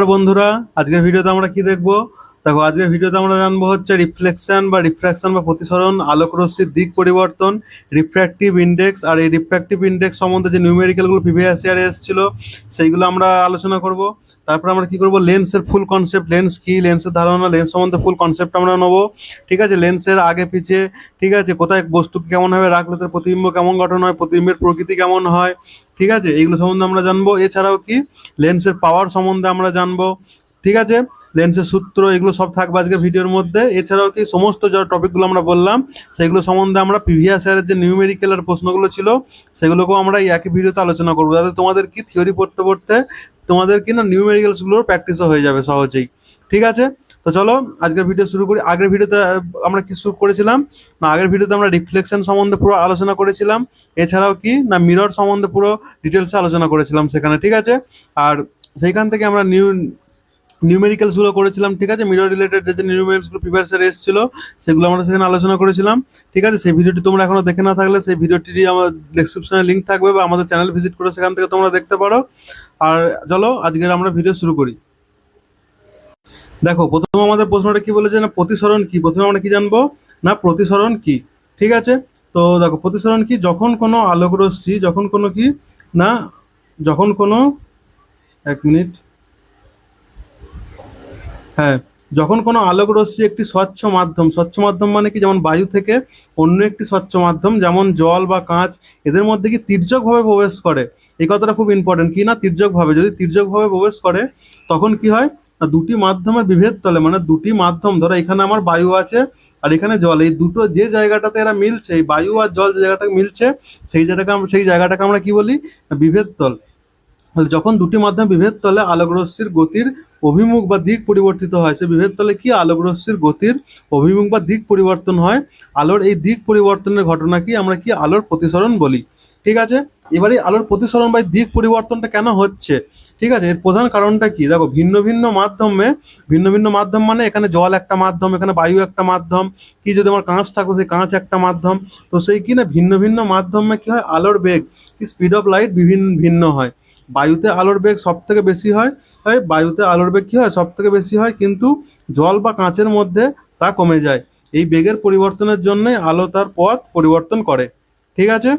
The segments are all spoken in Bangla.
নমস্কার বন্ধুরা, আজকের ভিডিওতে আমরা কি দেখব? দেখো, আজকের ভিডিওতে আমরা জানবো হচ্ছে রিফ্লেকশন বা রিফ্র্যাকশন বা প্রতিসরণ, আলোকরশ্মির দিক পরিবর্তন, রিফ্র্যাক্টিভ ইন্ডেক্স। আর এই রিফ্র্যাক্টিভ ইন্ডেক্স সম্বন্ধে যে নিউমেরিক্যালগুলো প্রিভিয়াস ইয়ারে এসেছিল সেইগুলো আমরা আলোচনা করব। তারপর আমরা কি করব, লেন্সের ফুল কনসেপ্ট, লেন্স কি, লেন্সের ধারণা, লেন্স সম্বন্ধে ফুল কনসেপ্ট আমরা নেবো। ঠিক আছে, লেন্সের আগে পিছে, ঠিক আছে, কোথায় বস্তু কেমনভাবে রাখলে তার প্রতিবিম্ব কেমন গঠন হয়, প্রতিবিম্বের প্রকৃতি কেমন হয়, ঠিক আছে, এইগুলো সম্বন্ধে আমরা জানবো। এছাড়াও কি লেন্সের পাওয়ার সম্বন্ধে আমরা জানবো। ঠিক আছে, লেন্সের সূত্র, এগুলো সব থাকবে আজকের ভিডিওর মধ্যে। এছাড়াও কি সমস্ত যে টপিকগুলো আমরা বললাম সেগুলো সম্বন্ধে আমরা প্রিভিয়াস ইয়ারের যে নিউমেরিক্যালের প্রশ্নগুলো ছিল সেগুলোকেও আমরা এই একই ভিডিওতে আলোচনা করবো, যাতে তোমাদের কি থিওরি পড়তে পড়তে তোমাদের কি না নিউমেরিক্যালসগুলোর প্র্যাকটিসও হয়ে যাবে সহজেই। ঠিক আছে, তো চলো আজকের ভিডিও শুরু করি। আগের ভিডিওতে আমরা কি শুরু করেছিলাম না, আগের ভিডিওতে আমরা রিফ্লেকশন সম্বন্ধে পুরো আলোচনা করেছিলাম। এছাড়াও কি না মিরর সম্বন্ধে পুরো ডিটেলসে আলোচনা করেছিলাম সেখানে। ঠিক আছে, আর সেইখান থেকে আমরা নিউমেরিক্যালসগুলো করেছিলাম। ঠিক আছে, মিরর রিলেটেড যে নিউমেরিক্যালসগুলো প্রিভিয়াস ইয়ারে এসেছিল সেগুলো আমরা সেখানে আলোচনা করেছিলাম। ঠিক আছে, সেই ভিডিওটি তোমরা এখনো দেখে না থাকলে সেই ভিডিওটি আমার ডেসক্রিপশনে লিঙ্ক থাকবে, বা আমাদের চ্যানেল ভিজিট করে সেখান থেকে তোমরা দেখতে পারো। আর চলো আজকের আমরা ভিডিও শুরু করি। দেখো, প্রথম আমাদের প্রশ্নটা কি বলেছে না, প্রতিসরণ কি। প্রথমে আমরা কি জানবো না, প্রতিসরণ কি। ঠিক আছে, তো দেখো প্রতিসরণ কি, যখন কোনো আলোকরশ্মি, যখন কোনো কি না, যখন কোনো, এক মিনিট, হ্যাঁ, যখন কোনো আলোক রশ্মি একটি স্বচ্ছ মাধ্যম, স্বচ্ছ মাধ্যম মানে কি, যেমন বায়ু থেকে অন্য একটি স্বচ্ছ মাধ্যম যেমন জল বা কাঁচ, এদের মধ্যে কি তির্যকভাবে প্রবেশ করে। এই কথাটা খুব ইম্পর্টেন্ট, কি না, তির্যকভাবে। যদি তির্যকভাবে প্রবেশ করে তখন কি হয় না, দুটি মাধ্যমের বিভেদ তলে, মানে দুটি মাধ্যম, ধরো এখানে আমার বায়ু আছে আর এখানে জল, এই দুটো যে জায়গাটাতে এরা মিলছে, এই বায়ু আর জল যে জায়গাটা মিলছে সেই জায়গাটাকে আমরা কি বলি, বিভেদ তল। তাহলে যখন দুটি মাধ্যম বিভেদ তলে আলোকরশ্মির গতির অভিমুখ বা দিক পরিবর্তিত হয়, সে বিভেদ তলে কি আলোকরশ্মির গতির অভিমুখ বা দিক পরিবর্তন হয়। আলোর এই দিক পরিবর্তনের ঘটনা কি আমরা কি আলোর প্রতিসরণ বলি। ঠিক আছে, এবারে আলোর প্রতিসরণ বা দিক পরিবর্তনটা কেন হচ্ছে, ঠিক আছে, এর প্রধান কারণটা কি। দেখো, ভিন্ন ভিন্ন মাধ্যমে, ভিন্ন ভিন্ন মাধ্যম মানে এখানে জল একটা মাধ্যম, এখানে বায়ু একটা মাধ্যম, কি যদি আমার কাঁচ থাকো সেই কাঁচ একটা মাধ্যম, তো সেই কি না ভিন্ন ভিন্ন মাধ্যমে কি হয়, আলোর বেগ, স্পিড অফ লাইট বিভিন্ন ভিন্ন হয়। বায়ুতে আলোর বেগ সব থেকে বেশি হয়, বায়ুতে আলোর বেগ কি হয়, সব থেকে বেশি হয়, কিন্তু জল বা কাঁচের মধ্যে তা কমে যায়। এই বেগের পরিবর্তনের জন্য আলো তার পথ পরিবর্তন করে। ঠিক আছে,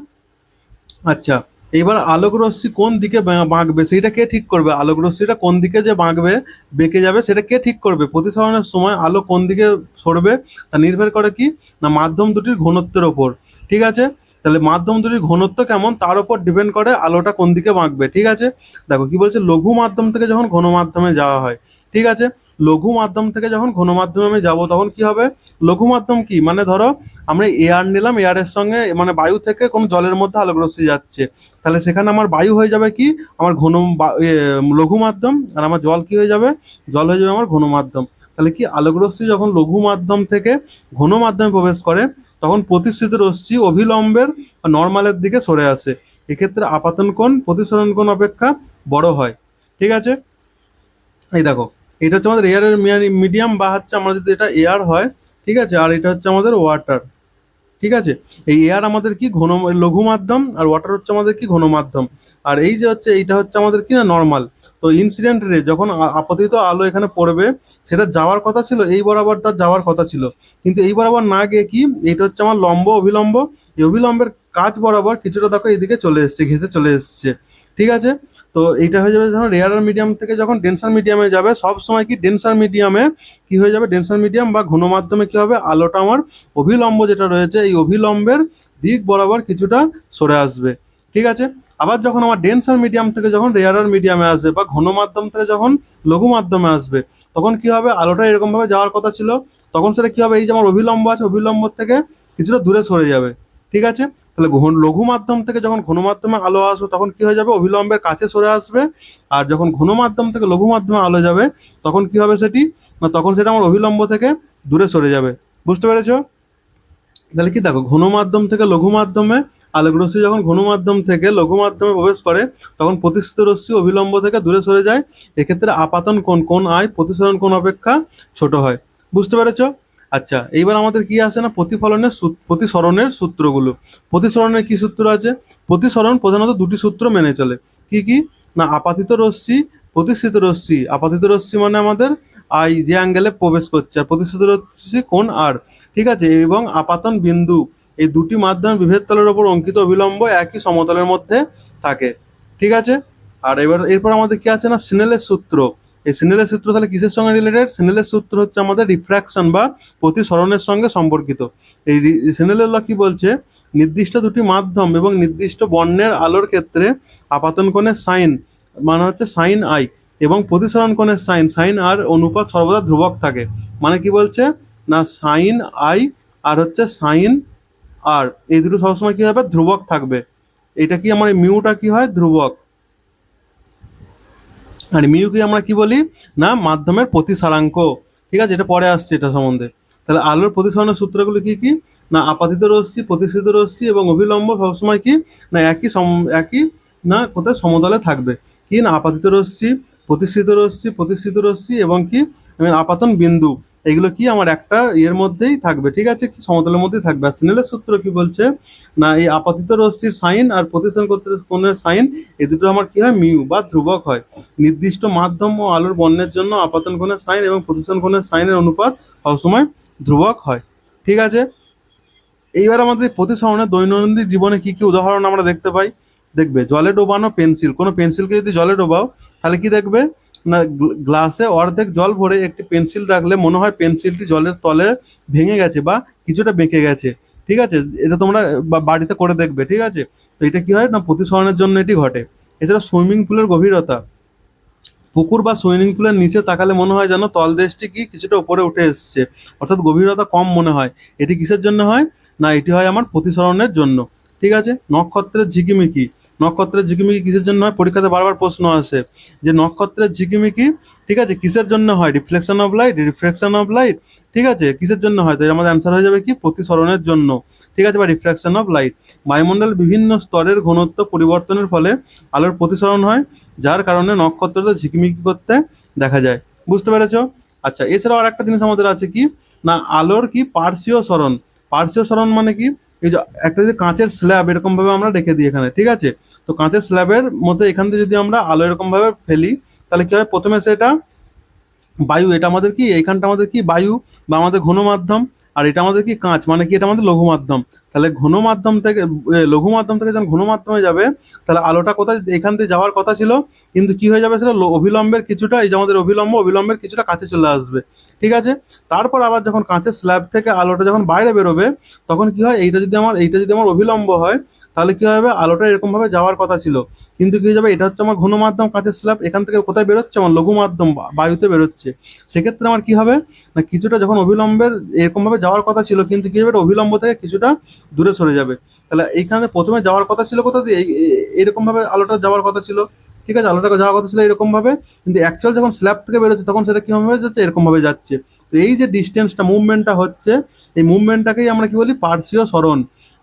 আচ্ছা, এইবার আলোক রশ্মি কোন দিকে বাঁকবে সেইটা কে ঠিক করবে, আলোক রশ্মিটা কোন দিকে যে বাঁকবে, বেঁকে যাবে, সেটা কে ঠিক করবে। প্রতিসরণের সময় আলো কোন দিকে সরবে তা নির্ভর করে কি না মাধ্যম দুটির ঘনত্বের ওপর। ঠিক আছে, তাহলে মাধ্যম দুটির ঘনত্ব কেমন তার উপর ডিপেন্ড করে আলোটা কোন দিকে বাঁকবে। ঠিক আছে, দেখো কি বলছে, লঘু মাধ্যম থেকে যখন ঘন মাধ্যমে যাওয়া হয়, ঠিক আছে, লঘু মাধ্যম থেকে যখন ঘন মাধ্যমে আমি যাবো তখন কি হবে, লঘু মাধ্যম কি মানে, ধরো আমরা এয়ার নিলাম, এয়ারের সঙ্গে মানে বায়ু থেকে কোনো জলের মধ্যে আলোক রশ্মি যাচ্ছে, তাহলে সেখানে আমার বায়ু হয়ে যাবে কি আমার লঘু মাধ্যম, আর আমার জল কি হয়ে যাবে, জল হয়ে যাবে আমার ঘন মাধ্যম। তাহলে কি আলোক রশ্মি যখন লঘু মাধ্যম থেকে ঘন মাধ্যমে প্রবেশ করে তখন প্রতিসৃত রশ্মি অভিলম্বের নর্মালের দিকে সরে আসে। এক্ষেত্রে আপাতন কোণ প্রতিসরণ কোণ অপেক্ষা বড় হয়। ঠিক আছে, এই দেখো, এটা হচ্ছে আমাদের এয়ারের মিডিয়াম, বা হচ্ছে আমরা যদি এটা এয়ার হয়, ঠিক আছে, আর এটা হচ্ছে আমাদের ওয়াটার। ঠিক আছে, এই এয়ার আমাদের কি লঘু মাধ্যম, আর ওয়াটার হচ্ছে আমাদের কি ঘন মাধ্যম। আর এই যে হচ্ছে এইটা হচ্ছে আমাদের কি না নর্মাল। তো ইনসিডেন্ট রে যখন আপতিত আলো এখানে পড়বে, সেটা যাওয়ার কথা ছিল এই বরাবর, তার যাওয়ার কথা ছিল, কিন্তু এই বরাবর না গিয়ে কি, এইটা হচ্ছে আমার লম্ব অভিলম্ব, এই অভিলম্বের কাজ বরাবর কিছুটা দেখো এইদিকে চলে এসছে, ঘেসে চলে এসছে। ঠিক আছে, তো এইটা হয়ে যাবে যখন রেয়ার মিডিয়াম থেকে যখন ডেন্সার মিডিয়ামে যাবে, সব সময় কি ডেন্সার মিডিয়ামে কি হয়ে যাবে, ডেন্সার মিডিয়াম বা ঘন মাধ্যমে কি হবে, আলোটা আমার অভিলম্ব যেটা রয়েছে এই অভিলম্বের দিক বরাবর কিছুটা সরে আসবে। ঠিক আছে, আবার যখন আমার ডেন্সার মিডিয়াম থেকে যখন রেয়ারার মিডিয়ামে আসবে বা ঘন মাধ্যম থেকে যখন লঘু মাধ্যমে আসবে, তখন কি হবে, আলোটা এরকম ভাবে যাওয়ার কথা ছিল, তখন সেটা কি হবে, এই যে আমার অভিলম্ব আছে অভিলম্ব থেকে কিছুটা দূরে সরে যাবে। ঠিক আছে, তাহলে লঘু মাধ্যম থেকে যখন ঘন মাধ্যমে আলো আসবে তখন কি হয়ে যাবে, অভিলম্বের কাছে সরে আসবে। আর যখন ঘন মাধ্যম থেকে লঘু মাধ্যমে আলো যাবে তখন কি হবে সেটি না, তখন সেটা আমার অভিলম্ব থেকে দূরে সরে যাবে। বুঝতে পেরেছো? তাহলে কি দেখো, ঘন মাধ্যম থেকে লঘু মাধ্যমে আলোক রশ্মি যখন ঘন মাধ্যম থেকে লঘু মাধ্যমে প্রবেশ করে তখন প্রতিসৃত রশ্মি অভিলম্ব থেকে দূরে সরে যায়। এক্ষেত্রে আপাতন কোণ, কোণ আয় প্রতিসরণ কোণ অপেক্ষা ছোট হয়। বুঝতে পেরেছো? আচ্ছা, এইবার আমাদের কি আসে না, প্রতিসরণের সূত্রগুলো। প্রতিসরণের কি সূত্র আছে, প্রতিসরণ প্রধানত দুটি সূত্র মেনে চলে। কি কি না আপাতিত রশ্মি, প্রতিসৃত রশ্মি। আপাতিত রশ্মি মানে আমাদের আই যে অ্যাঙ্গেলে প্রবেশ করছে, আর প্রতিসৃত রশ্মি কোণ আর। ঠিক আছে, এবং আপাতন বিন্দু, এই দুটি মাধ্যমের বিভেদ তলের ওপর অঙ্কিত অভিলম্ব একই সমতলের মধ্যে থাকে। ঠিক আছে, আর এরপর আমাদের কি আছে না স্নেলের সূত্র। এই স্নেলের সূত্র তাহলে কিসের সঙ্গে রিলেটেড? স্নেলের সূত্র হচ্ছে আমাদের রিফ্র্যাকশন বা প্রতিসরণের সঙ্গে সম্পর্কিত। এই স্নেলের ল কি বলছে? নির্দিষ্ট দুটি মাধ্যম এবং নির্দিষ্ট বর্ণের আলোর ক্ষেত্রে আপাতন কোণের সাইন মানে হচ্ছে সাইন আই এবং প্রতিসরণ কোণের সাইন আর অনুপাত সর্বদা ধ্রুবক থাকে। মানে কি বলছে না সাইন আই আর হচ্ছে সাইন আর, এই দুটো সবসময় কি হবে? ধ্রুবক থাকবে। এটা কি আমার মিউটা কি হয়? ধ্রুবক। আর মিউকে আমরা কি বলি? না মাধ্যমের প্রতিসারাঙ্ক। ঠিক আছে, এটা পরে আসছে এটা সম্বন্ধে। তাহলে আলোর প্রতিসরণের সূত্রগুলো কি কি? না আপাতিত রশ্মি, প্রতিসৃত রশ্মি এবং অভিলম্ব সবসময় কি না একই না কোথায় সমতলে থাকবে। কি না আপাতিত রশ্মি, প্রতিসৃত রশ্মি এবং কি আপাতন বিন্দু, এগুলো কি আমার একটা ইয়ের মধ্যেই থাকবে। ঠিক আছে, কি সমতলের মধ্যেই থাকবে। আর স্নেলের সূত্র কি বলছে? না এই আপাতিত রশ্মির সাইন আর প্রতিসরণ কোণের সাইন, এই দুটো আমার কি হয়? মিউ বা ধ্রুবক হয়। নির্দিষ্ট মাধ্যম ও আলোর বর্ণের জন্য আপাতন কোণের সাইন এবং প্রতিসরণ কোণের সাইনের অনুপাত সবসময় ধ্রুবক হয়। ঠিক আছে, এইবার আমাদের প্রতিসরণের দৈনন্দিন জীবনে কি কি উদাহরণ আমরা দেখতে পাই? দেখবে জলে ডোবানো পেন্সিল, কোনো পেন্সিলকে যদি জলে ডোবাও তাহলে কি দেখবে না গ্লাসে অর্ধেক জল ভরে একটি পেন্সিল রাখলে মনে হয় পেন্সিলটি জলের তলে ভেঙে গেছে বা কিছুটা বেঁকে গেছে। ঠিক আছে, এটা তোমরা বাড়িতে করে দেখবে। ঠিক আছে, তো এটা কি হয় না প্রতিসরণের জন্য এটি ঘটে। এছাড়া সুইমিং পুলের গভীরতা, পুকুর বা সুইমিং পুলের নিচে তাকালে মনে হয় যেন তলদেশটি কি কিছুটা উপরে উঠে এসছে, অর্থাৎ গভীরতা কম মনে হয়। এটি কিসের জন্য হয়? না এটি হয় আমার প্রতিসরণের জন্য। ঠিক আছে, নক্ষত্রের ঝিকিমিকি কিসের জন্য হয়? পরীক্ষাতে বারবার প্রশ্ন আসে যে নক্ষত্রের ঝিকিমিকি ঠিক আছে কিসের জন্য হয়? Reflection of light. ঠিক আছে, কিসের জন্য হয়? তো এর আমাদের অ্যান্সার হয়ে যাবে কি প্রতিসরণের জন্য। ঠিক আছে, বা রিফ্লেকশন অফ লাইট। বায়ুমণ্ডলের বিভিন্ন স্তরের ঘনত্ব পরিবর্তনের ফলে আলোর প্রতিসরণ হয়, যার কারণে নক্ষত্রটা ঝিকিমিকি করতে দেখা যায়। বুঝতে পেরেছো? আচ্ছা, এছাড়াও আর একটা জিনিস আমাদের আছে কি না আলোর কি পার্শ্বীয় সরণ। পার্শ্বীয় সরণ মানে কি? এই যে একটা যে কাঁচের স্ল্যাব এরকম ভাবে আমরা রেখে দিই এখানে। ঠিক আছে, তো কাঁচের স্ল্যাবের মধ্যে এখান থেকে যদি আমরা আলো এরকম ভাবে ফেলি তাহলে কি হয়? প্রথমে সেটা বায়ু, এটা আমাদের কি এইখানটা আমাদের কি বায়ু বা আমাদের ঘন মাধ্যম, আর এটা আমাদের কি কাঁচ মানে কি এটা আমাদের লঘু মাধ্যম। তাহলে ঘন মাধ্যম থেকে লঘু মাধ্যম থেকে যখন ঘন মাধ্যমে যাবে তাহলে আলোটা কোথায় এখান থেকে যাওয়ার কথা ছিল, কিন্তু কি হয়ে যাবে সেটা অভিলম্বের কিছুটা, এই যে আমাদের অভিলম্বের কিছুটা কাছে চলে আসবে। ঠিক আছে, তারপর আবার যখন কাঁচের স্ল্যাব থেকে আলোটা যখন বাইরে বেরোবে তখন কি হয়? এইটা যদি আমার অভিলম্ব হয় তাহলে কি হবে? আলোটা এরকম ভাবে যাওয়ার কথা ছিল, কিন্তু কি হয়ে যাবে? এটা হচ্ছে আমার ঘন মাধ্যম কাঁচের স্ল্যাব, এখান থেকে কোথায় বেরোচ্ছে? আমার লঘু মাধ্যম বায়ুতে বেরোচ্ছে। সেক্ষেত্রে আমার কি হবে না কিছুটা যখন অবিলম্বের এরকম ভাবে যাওয়ার কথা ছিল, কিন্তু কি হবে? অবিলম্ব থেকে কিছুটা দূরে সরে যাবে। তাহলে এইখানে প্রথমে যাওয়ার কথা ছিল কোথা দিয়ে? এইরকম ভাবে আলোটা যাওয়ার কথা ছিল। ঠিক আছে, আলোটা যাওয়ার কথা ছিল এরকম ভাবে, কিন্তু অ্যাকচুয়াল যখন স্ল্যাব থেকে বেরোচ্ছে তখন সেটা কিভাবে যাচ্ছে? এরকম ভাবে যাচ্ছে। তো এই যে ডিস্টেন্সটা মুভমেন্টটা হচ্ছে, এই মুভমেন্টটাকেই আমরা কি বলি? পার্শ্বীয় সরণ।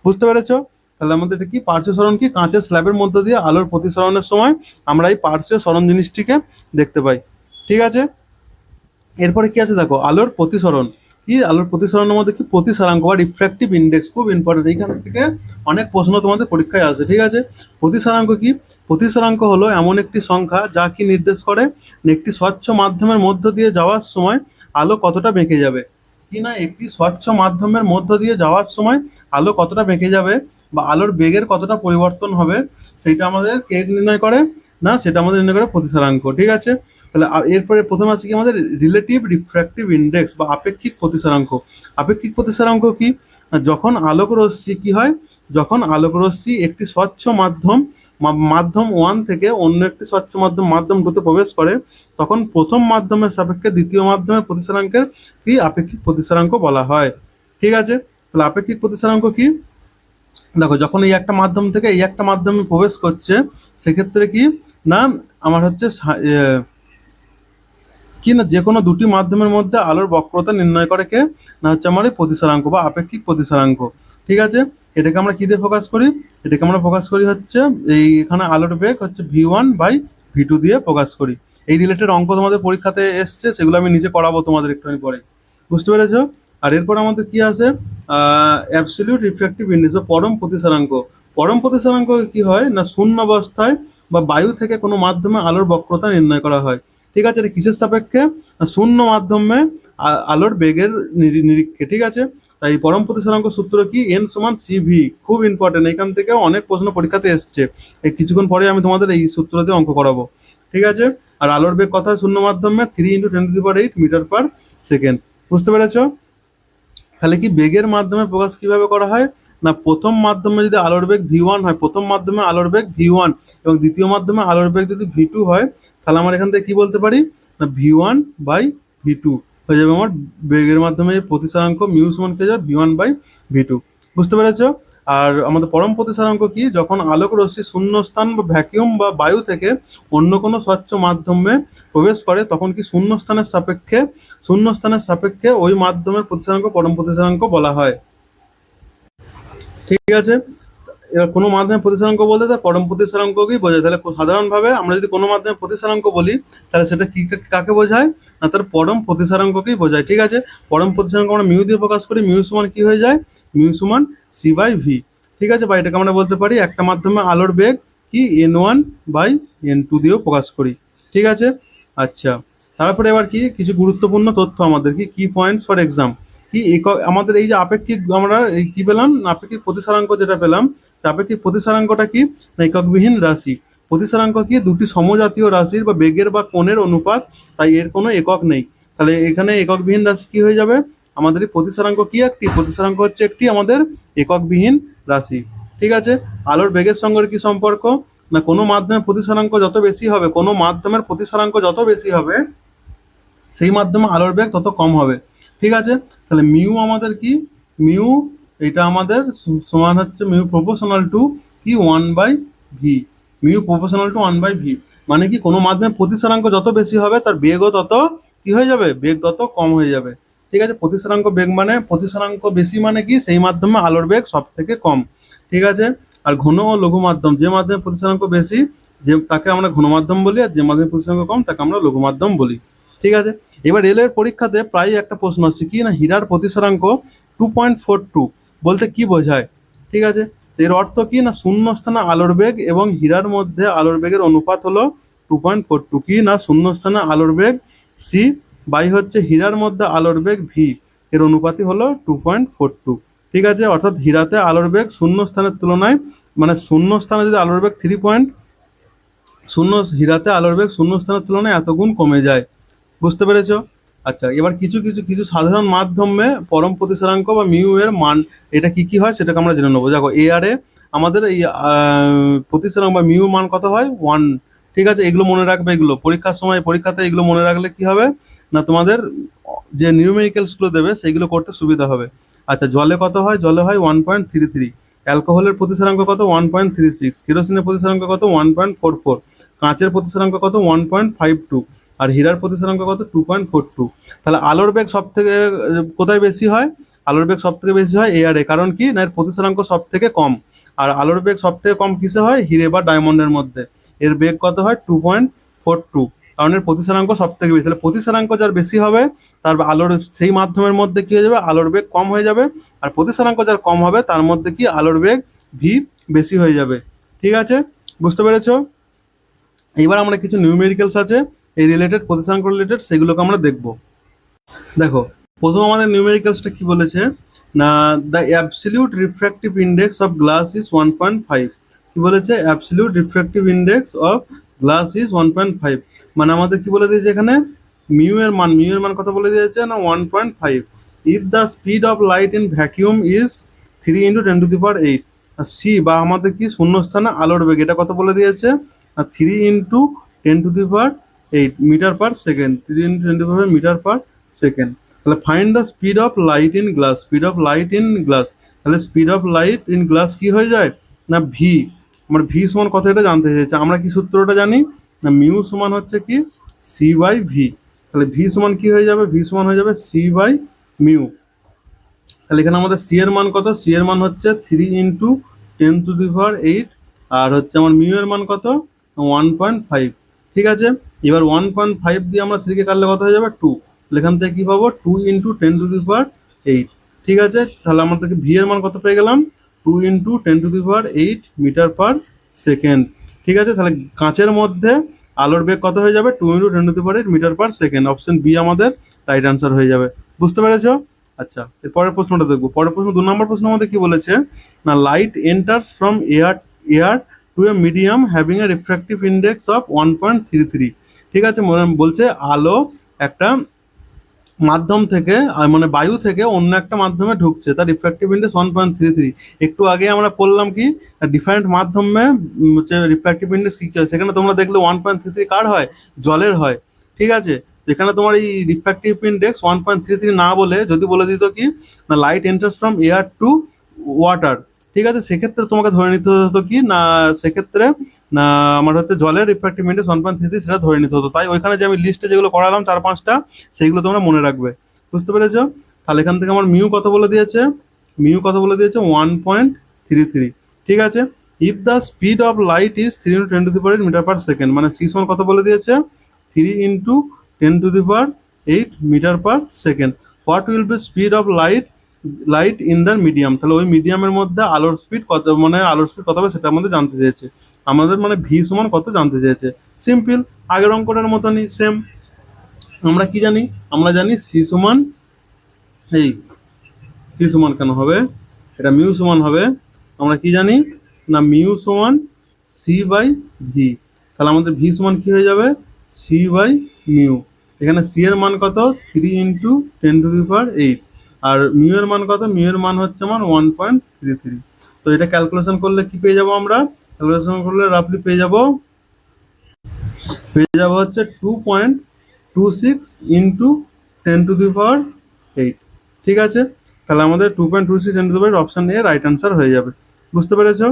বুঝতে পেরেছো? তাহলে আমাদের এটা কি পার্শ্বীয় সরণ কি? কাঁচের স্ল্যাবের মধ্য দিয়ে আলোর প্রতিসরণের সময় আমরা এই পার্শ্বীয় সরণ জিনিসটিকে দেখতে পাই। ঠিক আছে, এরপরে কি আছে দেখো আলোর প্রতিসরণ। কি আলোর প্রতিসরণের মধ্যে কি প্রতিসরাঙ্ক বা রিফ্র্যাক্টিভ ইন্ডেক্স খুব ইম্পর্টেন্ট, এইখান থেকে অনেক প্রশ্ন তোমাদের পরীক্ষায় আসে। ঠিক আছে, প্রতিসরাঙ্ক কি? প্রতিসরাঙ্ক হলো এমন একটি সংখ্যা যা কি নির্দেশ করে একটি স্বচ্ছ মাধ্যমের মধ্য দিয়ে যাওয়ার সময় আলো কতটা বেঁকে যাবে। কি না একটি স্বচ্ছ মাধ্যমের মধ্য দিয়ে যাওয়ার সময় আলো কতটা বেঁকে যাবে বা আলোর বেগের কতটা পরিবর্তন হবে, সেটা আমাদের কে নির্ণয় করে? না সেটা আমাদের নির্ণয় করে প্রতিসরাঙ্ক। ঠিক আছে, তাহলে এরপরে প্রথমে আছে কি আমাদের রিলেটিভ রিফ্র্যাক্টিভ ইন্ডেক্স বা আপেক্ষিক প্রতিসরাঙ্ক। আপেক্ষিক প্রতিসরাঙ্ক কি? যখন আলোক রশ্মি কি হয়? যখন আলোক রশ্মি একটি স্বচ্ছ মাধ্যম ওয়ান থেকে অন্য একটি স্বচ্ছ মাধ্যম টুতে প্রবেশ করে তখন প্রথম মাধ্যমের সাপেক্ষে দ্বিতীয় মাধ্যমের প্রতিসরাঙ্কের কি আপেক্ষিক প্রতিসরাঙ্ক বলা হয়। ঠিক আছে, তাহলে আপেক্ষিক প্রতিসরাঙ্ক কি? দেখো যখন এই একটা মাধ্যম থেকে এই একটা মাধ্যমে প্রবেশ করছে সেক্ষেত্রে কি না আমার হচ্ছে কি না যে কোনো দুটি মাধ্যমের মধ্যে আলোর বক্রতা নির্ণয় করে কে? না হচ্ছে আমার এই প্রতিসরাঙ্ক বা আপেক্ষিক প্রতিসরাঙ্ক। ঠিক আছে, এটাকে আমরা কি দিয়ে ফোকাস করি? এটাকে আমরা ফোকাস করি হচ্ছে এই এখানে আলোর বেগ হচ্ছে v1/v2 দিয়ে ফোকাস করি। এই রিলেটেড অঙ্ক তোমাদের পরীক্ষাতে এসছে, সেগুলো আমি নিজে করাবো তোমাদের একটুখানি পরে। বুঝতে পেরেছো? আর এরপর আমাদের কি আছে? অ্যাবসলিউট রিফ্র্যাক্টিভ ইন্ডেক্স বা পরম প্রতিসরাঙ্ক। পরম প্রতিসরাঙ্ক কি হয় না শূন্য অবস্থায় বা বায়ু থেকে কোনো মাধ্যমে আলোর বক্রতা নির্ণয় করা হয়। ঠিক আছে, এটা কিসের সাপেক্ষে? না শূন্য মাধ্যমে আলোর বেগের নিরীক্ষে। ঠিক আছে, তাই পরম প্রতিসরাঙ্ক সূত্র কি? এন সমান সিভি। খুব ইম্পর্টেন্ট, এখান থেকে অনেক প্রশ্ন পরীক্ষাতে এসছে। এই কিছুক্ষণ পরে আমি তোমাদের এই সূত্র দিয়ে অঙ্ক করাবো। ঠিক আছে, আর আলোর বেগ কথা শূন্য মাধ্যমে 3 × 10⁸ মিটার পার সেকেন্ড। বুঝতে পেরেছ? তাহলে কি বেগের মাধ্যমে প্রকাশ কিভাবে করা হয়? না প্রথম মাধ্যমে যদি আলোর বেগ v1 হয়, প্রথম মাধ্যমে আলোর বেগ v1 এবং দ্বিতীয় মাধ্যমে আলোর বেগ যদি v2 হয়, তাহলে আমার এখান থেকে কি বলতে পারি? না v1/v2 হয়ে যাবে আমার বেগের মাধ্যমে প্রতিসরাঙ্ক মিউ সমান পেয়ে যাবে v1/v2। বুঝতে পেরেছো? আর আমাদের পরম প্রতিসরাঙ্ক কি? যখন আলোক রশ্মি শূন্যস্থান বা ভ্যাকিউম বা বায়ু থেকে অন্য কোনো স্বচ্ছ মাধ্যমে প্রবেশ করে, তখন কি শূন্যস্থানের সাপেক্ষে ওই মাধ্যমের প্রতিসরাঙ্ক পরম প্রতিসরাঙ্ক বলা হয়। ঠিক আছে, এবার কোনো মাধ্যমে প্রতিসরাঙ্ক বলতে তার পরম প্রতিসরাঙ্ককেই বোঝায়। তাহলে সাধারণভাবে আমরা যদি কোনো মাধ্যমে প্রতিসরাঙ্ক বলি, তাহলে সেটা কি কাকে বোঝায়? না তার পরম প্রতিসরাঙ্ককেই বোঝায়। ঠিক আছে, পরম প্রতিসরাঙ্ক আমরা মিউ দিয়ে প্রকাশ করি, মিউ সমান কি হয়ে যায়? মিউ সমান c/v। ঠিক আছে, বা এটাকে আমরা বলতে পারি একটা মাধ্যমে আলোর বেগ কি n1/n2 দিয়েও প্রকাশ করি। ঠিক আছে, আচ্ছা, তারপরে এবার কি কিছু গুরুত্বপূর্ণ তথ্য আমাদের কি পয়েন্টস ফর এক্সাম। কি একক আমাদের এই যে আপেক্ষিক আমরা এই কি পেলাম? আপেক্ষিক প্রতিসরাঙ্ক যেটা পেলাম, আপেক্ষিক প্রতিসরাঙ্কটা কি? না এককবিহীন রাশি। প্রতিসরাঙ্ক কি? দুটি সমজাতীয় রাশির বা বেগের বা কোণের অনুপাত, তাই এর কোনো একক নেই। তাহলে এখানে এককবিহীন রাশি কি হয়ে যাবে? আমাদের এই প্রতিসরাঙ্ক কি? একটি প্রতিসরাঙ্ক হচ্ছে একটি আমাদের এককবিহীন রাশি। ঠিক আছে, আলোর বেগের সঙ্গে কি সম্পর্ক? না কোনো মাধ্যমের প্রতিসরাঙ্ক যত বেশি হবে, কোনো মাধ্যমের প্রতিসরাঙ্ক যত বেশি হবে, সেই মাধ্যমে আলোর বেগ তত কম হবে। ঠিক আছে, তাহলে মিউ আমাদের কি? মিউ এটা আমাদের সমান হচ্ছে মিউ প্রপোর্শনাল টু কি 1/v। Mu proportional to 1/v মানে কি কোনো মাধ্যমে প্রতিসরাঙ্ক যত বেশি হবে তার বেগও তত কি হয়ে যাবে? বেগ তত কম হয়ে যাবে। ঠিক আছে, প্রতিসরাঙ্ক বেগ মানে প্রতিসরাঙ্ক বেশি মানে কি? সেই মাধ্যমে আলোর বেগ সব থেকে কম। ঠিক আছে, আর ঘন ও লঘু মাধ্যম, যে মাধ্যমে প্রতিসরাঙ্ক বেশি যে তাকে আমরা ঘন মাধ্যম বলি, আর যে মাধ্যমে প্রতিসরাঙ্ক কম তাকে আমরা লঘু মাধ্যম বলি। ঠিক আছে, এবার রেলের পরীক্ষাতে প্রায় একটা প্রশ্ন আসছে কি? না হীরার প্রতিসরাঙ্ক 2.42 বলতে কি বোঝায়? ঠিক আছে, এর অর্থ কি? না শূন্য স্থানে আলোর বেগ এবং হীরার মধ্যে আলোর বেগের অনুপাত হলো 2.42। কি? না শূন্য স্থানে আলোর বেগ সি বাই হচ্ছে হীরার মধ্যে আলোর বেগ ভি, এর অনুপাতই হলো 2.42। ঠিক আছে, অর্থাৎ হীরাতে আলোর বেগ শূন্য স্থানের তুলনায়, মানে শূন্য স্থানে যদি আলোর বেগ 3.0, হীরাতে আলোর বেগ শূন্য স্থানের তুলনায় এত গুণ কমে যায়। বুঝতে পেরেছো? আচ্ছা, এবার কিছু সাধারণ মাধ্যমে পরম প্রতিসরাঙ্ক বা মিউ এর মান এটা কি হয় সেটাকে আমরা জেনে নেবো। দেখো এআরে আমাদের এই প্রতিসরাঙ্ক বা মিউ মান কত হয়? 1। ঠিক আছে, এগুলো মনে রাখবে, এগুলো পরীক্ষার সময় পরীক্ষাতে এগুলো মনে রাখলে কি হবে? না তোমাদের যে নিউমেরিক্যালসগুলো দেবে সেইগুলো করতে সুবিধা হবে। আচ্ছা, জলে কত হয়? জলে হয় 1.33। অ্যালকোহলের প্রতিসরাঙ্ক কত? 1.36। কেরোসিনের প্রতিসরাঙ্ক কত? 1.44। কাঁচের প্রতিসরাঙ্ক কত? 1.52। আর হীরার প্রতিসরাঙ্ক কত? 2.42। তাহলে আলোর বেগ সব থেকে কোথায় বেশি হয়? আলোর বেগ সব থেকে বেশি হয় এয়ারে। কারণ কি? না এর প্রতিসরাঙ্ক সব থেকে কম। আর আলোর বেগ সব থেকে কম কিসে হয়? হিরে বা ডায়মন্ডের মধ্যে। এর বেগ কত হয়? 2.42, কারণ এর প্রতিসরাঙ্ক সব থেকে বেশি। তাহলে প্রতিসরাঙ্ক যার বেশি হবে তার আলোর সেই মাধ্যমের মধ্যে কি হয়ে যাবে? আলোর বেগ কম হয়ে যাবে। আর প্রতিসরাঙ্ক যার কম হবে তার মধ্যে কি আলোর বেগ ভি বেশি হয়ে যাবে। ঠিক আছে, বুঝতে পেরেছো? এবার আমরা কিছু নিউমেরিক্যালস আছে এই রিলেটেড, প্রতিসরাঙ্ক রিলেটেড, সেগুলোকে আমরা দেখব। দেখো প্রথম আমাদের নিউমেরিক্যালসটা কি বলেছে? না the absolute refractive index of glass is 1.5। কি বলেছে? Absolute refractive index of glass is 1.5। মানে আমাদের কি বলে দিয়েছে এখানে? মিউ এর মান কত বলে দিয়েছে? না 1.5। If the speed of light in vacuum is 3 × 10⁸। C বা আমাদের কি শূন্যস্থানে আলোর বেগ, এটা কত বলে দিয়েছে? 3 × 10⁸ metre per second. 3 × 10⁸ metre per second. তাহলে find the speed of light in glass. Speed of light in glass, তাহলে speed of light in glass কি হয়ে যায়? না ভি। আমরা ভি সমান কত এটা জানতে চাইছে। আমরা কি সূত্রটা জানি? না মিউ সমান হচ্ছে কি c/v। তাহলে ভি সমান কি হয়ে যাবে? ভি সমান হয়ে যাবে c/মিউ। তাহলে এখানে আমাদের সি এর মান কত? সি এর মান হচ্ছে 3 × 10⁸, আর হচ্ছে আমার মিউ এর মান কত? 1.5। ঠিক আছে, এবার 1.5 দিয়ে আমরা 3 কে কাটলে কত হয়ে যাবে? 2। এখান থেকে কি পাবো? 2 × 10⁸। ঠিক আছে, তাহলে আমাদেরকে ভি এর মান কত পেয়ে গেলাম? 2 × 10⁸ মিটার পার সেকেন্ড। ঠিক আছে, তাহলে কাঁচের মধ্যে আলোর বেগ কত হয়ে যাবে? 2 × 10⁻⁸ মিটার/সেকেন্ড। অপশন বি আমাদের রাইট আনসার হয়ে যাবে। বুঝতে পেরেছো? আচ্ছা, এর পরের প্রশ্নটা দেখবো। পরের প্রশ্ন 2 নম্বর প্রশ্ন আমাদের কি বলেছে না, light enters from air to a medium having a refractive index of 1.33। ঠিক আছে, বলছে আলো একটা মাধ্যম থেকে মানে বায়ু থেকে অন্য একটা মাধ্যমে ঢুকছে, তার রিফ্র্যাক্টিভ ইন্ডেক্স 1.33। একটু আগে আমরা পড়লাম কি ডিফারেন্ট মাধ্যমে হচ্ছে রিফ্র্যাক্টিভ ইন্ডেক্স কি হয়, সেখানে তোমরা দেখলে 1.33 কার হয়? জলের হয়। ঠিক আছে, যেখানে তোমার এই রিফ্র্যাক্টিভ ইন্ডেক্স 1.33 না বলে যদি বলে দিত কি না light enters from air to water, ঠিক আছে, সেক্ষেত্রে তোমাকে ধরে নিতে হতো কি না, সেক্ষেত্রে না আমার হচ্ছে জলের রিফ্র্যাক্টিভ ইন্ডেক্স 1.33 সেটা ধরে নিতে হতো। তাই ওইখানে যে আমি লিস্টে যেগুলো করালাম 4-5টা, সেইগুলো তোমরা মনে রাখবে। বুঝতে পেরেছো? তাহলে এখান থেকে আমার মিউ কত বলে দিয়েছে? মিউ কত বলে দিয়েছে? 1.33। ঠিক আছে, if the speed of light is 3 × 10⁸ metre per second, মানে সি সমান কত বলে দিয়েছে? 3 × 10⁸ metre per second. What will be speed of light in the medium? তাহলে ওই মিডিয়ামের মধ্যে আলোর স্পিড কত, মানে আলোর স্পিড কত হবে সেটা আমাদের জানতে চেয়েছে। আমাদের মানে ভি সমান কত জানতে চেয়েছে। সিম্পল, আগের অঙ্কটার মতনই সেম। আমরা কি জানি? আমরা জানি সি সমান, এই সি সমান কেন হবে, এটা মিউ সমান হবে, আমরা কি জানি না মিউ সমান সি বাই ভি। তাহলে আমাদের ভি সমান কি হয়ে যাবে? C by mu. এখানে সি এর মান কত? 3 × 10⁸। আর মিউ এর মান কত? মিউ এর মান হচ্ছে আমার 1.33। তো এটা ক্যালকুলেশন করলে কি পেয়ে যাবো আমরা? ক্যালকুলেশন করলে রাফলি পেয়ে যাবো হচ্ছে 2.26 × 10⁸। ঠিক আছে, তাহলে আমাদের 2.26 × 10⁸ অপশন এ রাইট আনসার হয়ে যাবে। বুঝতে পেরেছো?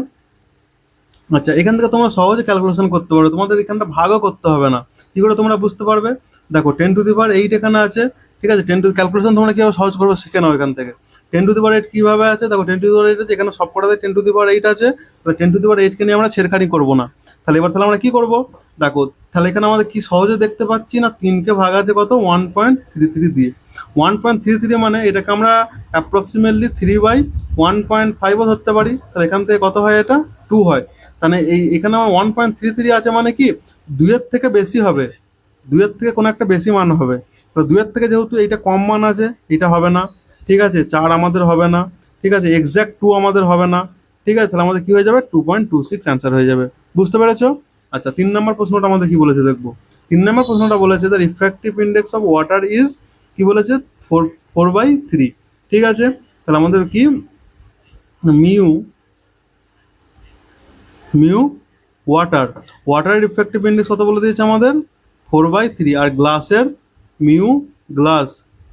আচ্ছা, এখান থেকে তোমরা সহজে ক্যালকুলেশন করতে পারো, তোমাদের এখানটা ভাগও করতে হবে না। কি করে তোমরা বুঝতে পারবে? দেখো 10⁸ এখানে আছে। ঠিক আছে, ক্যালকুলেশন তোমরা কিভাবে সহজ করবে শিখে নাও এখান থেকে। 10⁸ কিভাবে আছে? দেখো 10⁸ আছে, এখানে সব কটাতে 10⁸ আছে। 10⁸ নিয়ে আমরা ছেড়খানি করবো না। তাহলে তাহলে আমরা কি করবো? দেখো, তাহলে এখানে আমাদের কি সহজে দেখতে পাচ্ছি না 3কে ভাগ আছে কত? 1.33 দিয়ে। 1.33 মানে এটাকে আমরা অ্যাপ্রক্সিমেটলি 3/1.5ও ধরতে পারি। তাহলে এখান থেকে কত হয়? এটা 2 হয়। তাহলে এখানে আমার 1.33 আছে, মানে কি 2-এর থেকে বেশি হবে, 2-এর থেকে কোনো একটা বেশি মান হবে। তো 2-এর থেকে যেহেতু এইটা কম মান আছে, এটা হবে না। ঠিক আছে, 4 আমাদের হবে না। ঠিক আছে, এক্স্যাক্ট 2 আমাদের হবে না। ঠিক আছে, তাহলে আমাদের কি হয়ে যাবে? 2.26 অ্যান্সার হয়ে যাবে। বুঝতে পেরেছো? আচ্ছা, 3 নম্বর প্রশ্নটা আমাদের কি বলেছে দেখবো। 3 নম্বর প্রশ্নটা বলেছে the refractive index of water is, কি বলেছে? 4/3। ঠিক আছে, তাহলে আমাদের কি মিউ ওয়াটারের রিফ্র্যাক্টিভ ইন্ডেক্স কত বলে দিয়েছে আমাদের? 4/3। আর গ্লাসের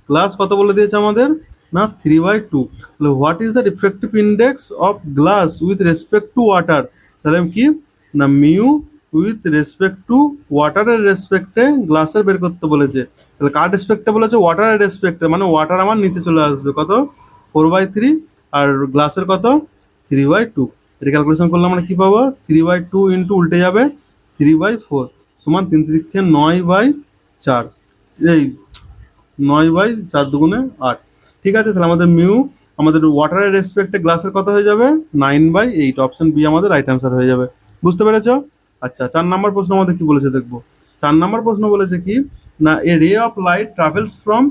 গ্লাস কত বলে দিয়েছে আমাদের? না 3/2। তাহলে what is the refractive index of glass with respect to water? তাহলে কি না মিউ উইথ রেসপেক্ট টু ওয়াটারের রেসপেক্টে গ্লাসের বের করতে বলেছে। তাহলে কার রেসপেক্টে বলেছে? ওয়াটারের রেসপেক্টে, মানে ওয়াটার আমার নিচে চলে আসবে কত? 4/3। আর গ্লাসের কত? 3/2। এটা ক্যালকুলেশন করলে আমরা কি পাবো? 3/2 ইন্টু উল্টে যাবে 3/4 সমান 3×3 9/4, এই 9/4 দুগুণে 8। ঠিক আছে, তাহলে আমাদের মিউ আমাদের ওয়াটারের রেসপেক্টে গ্লাসের কত হয়ে যাবে? 9/8। অপশন বি আমাদের রাইট আনসার হয়ে যাবে। বুঝতে পেরেছো? আচ্ছা, 4 নম্বর প্রশ্ন আমাদের কি বলেছে দেখবো। 4 নম্বর প্রশ্ন বলেছে কি না a ray of light travels from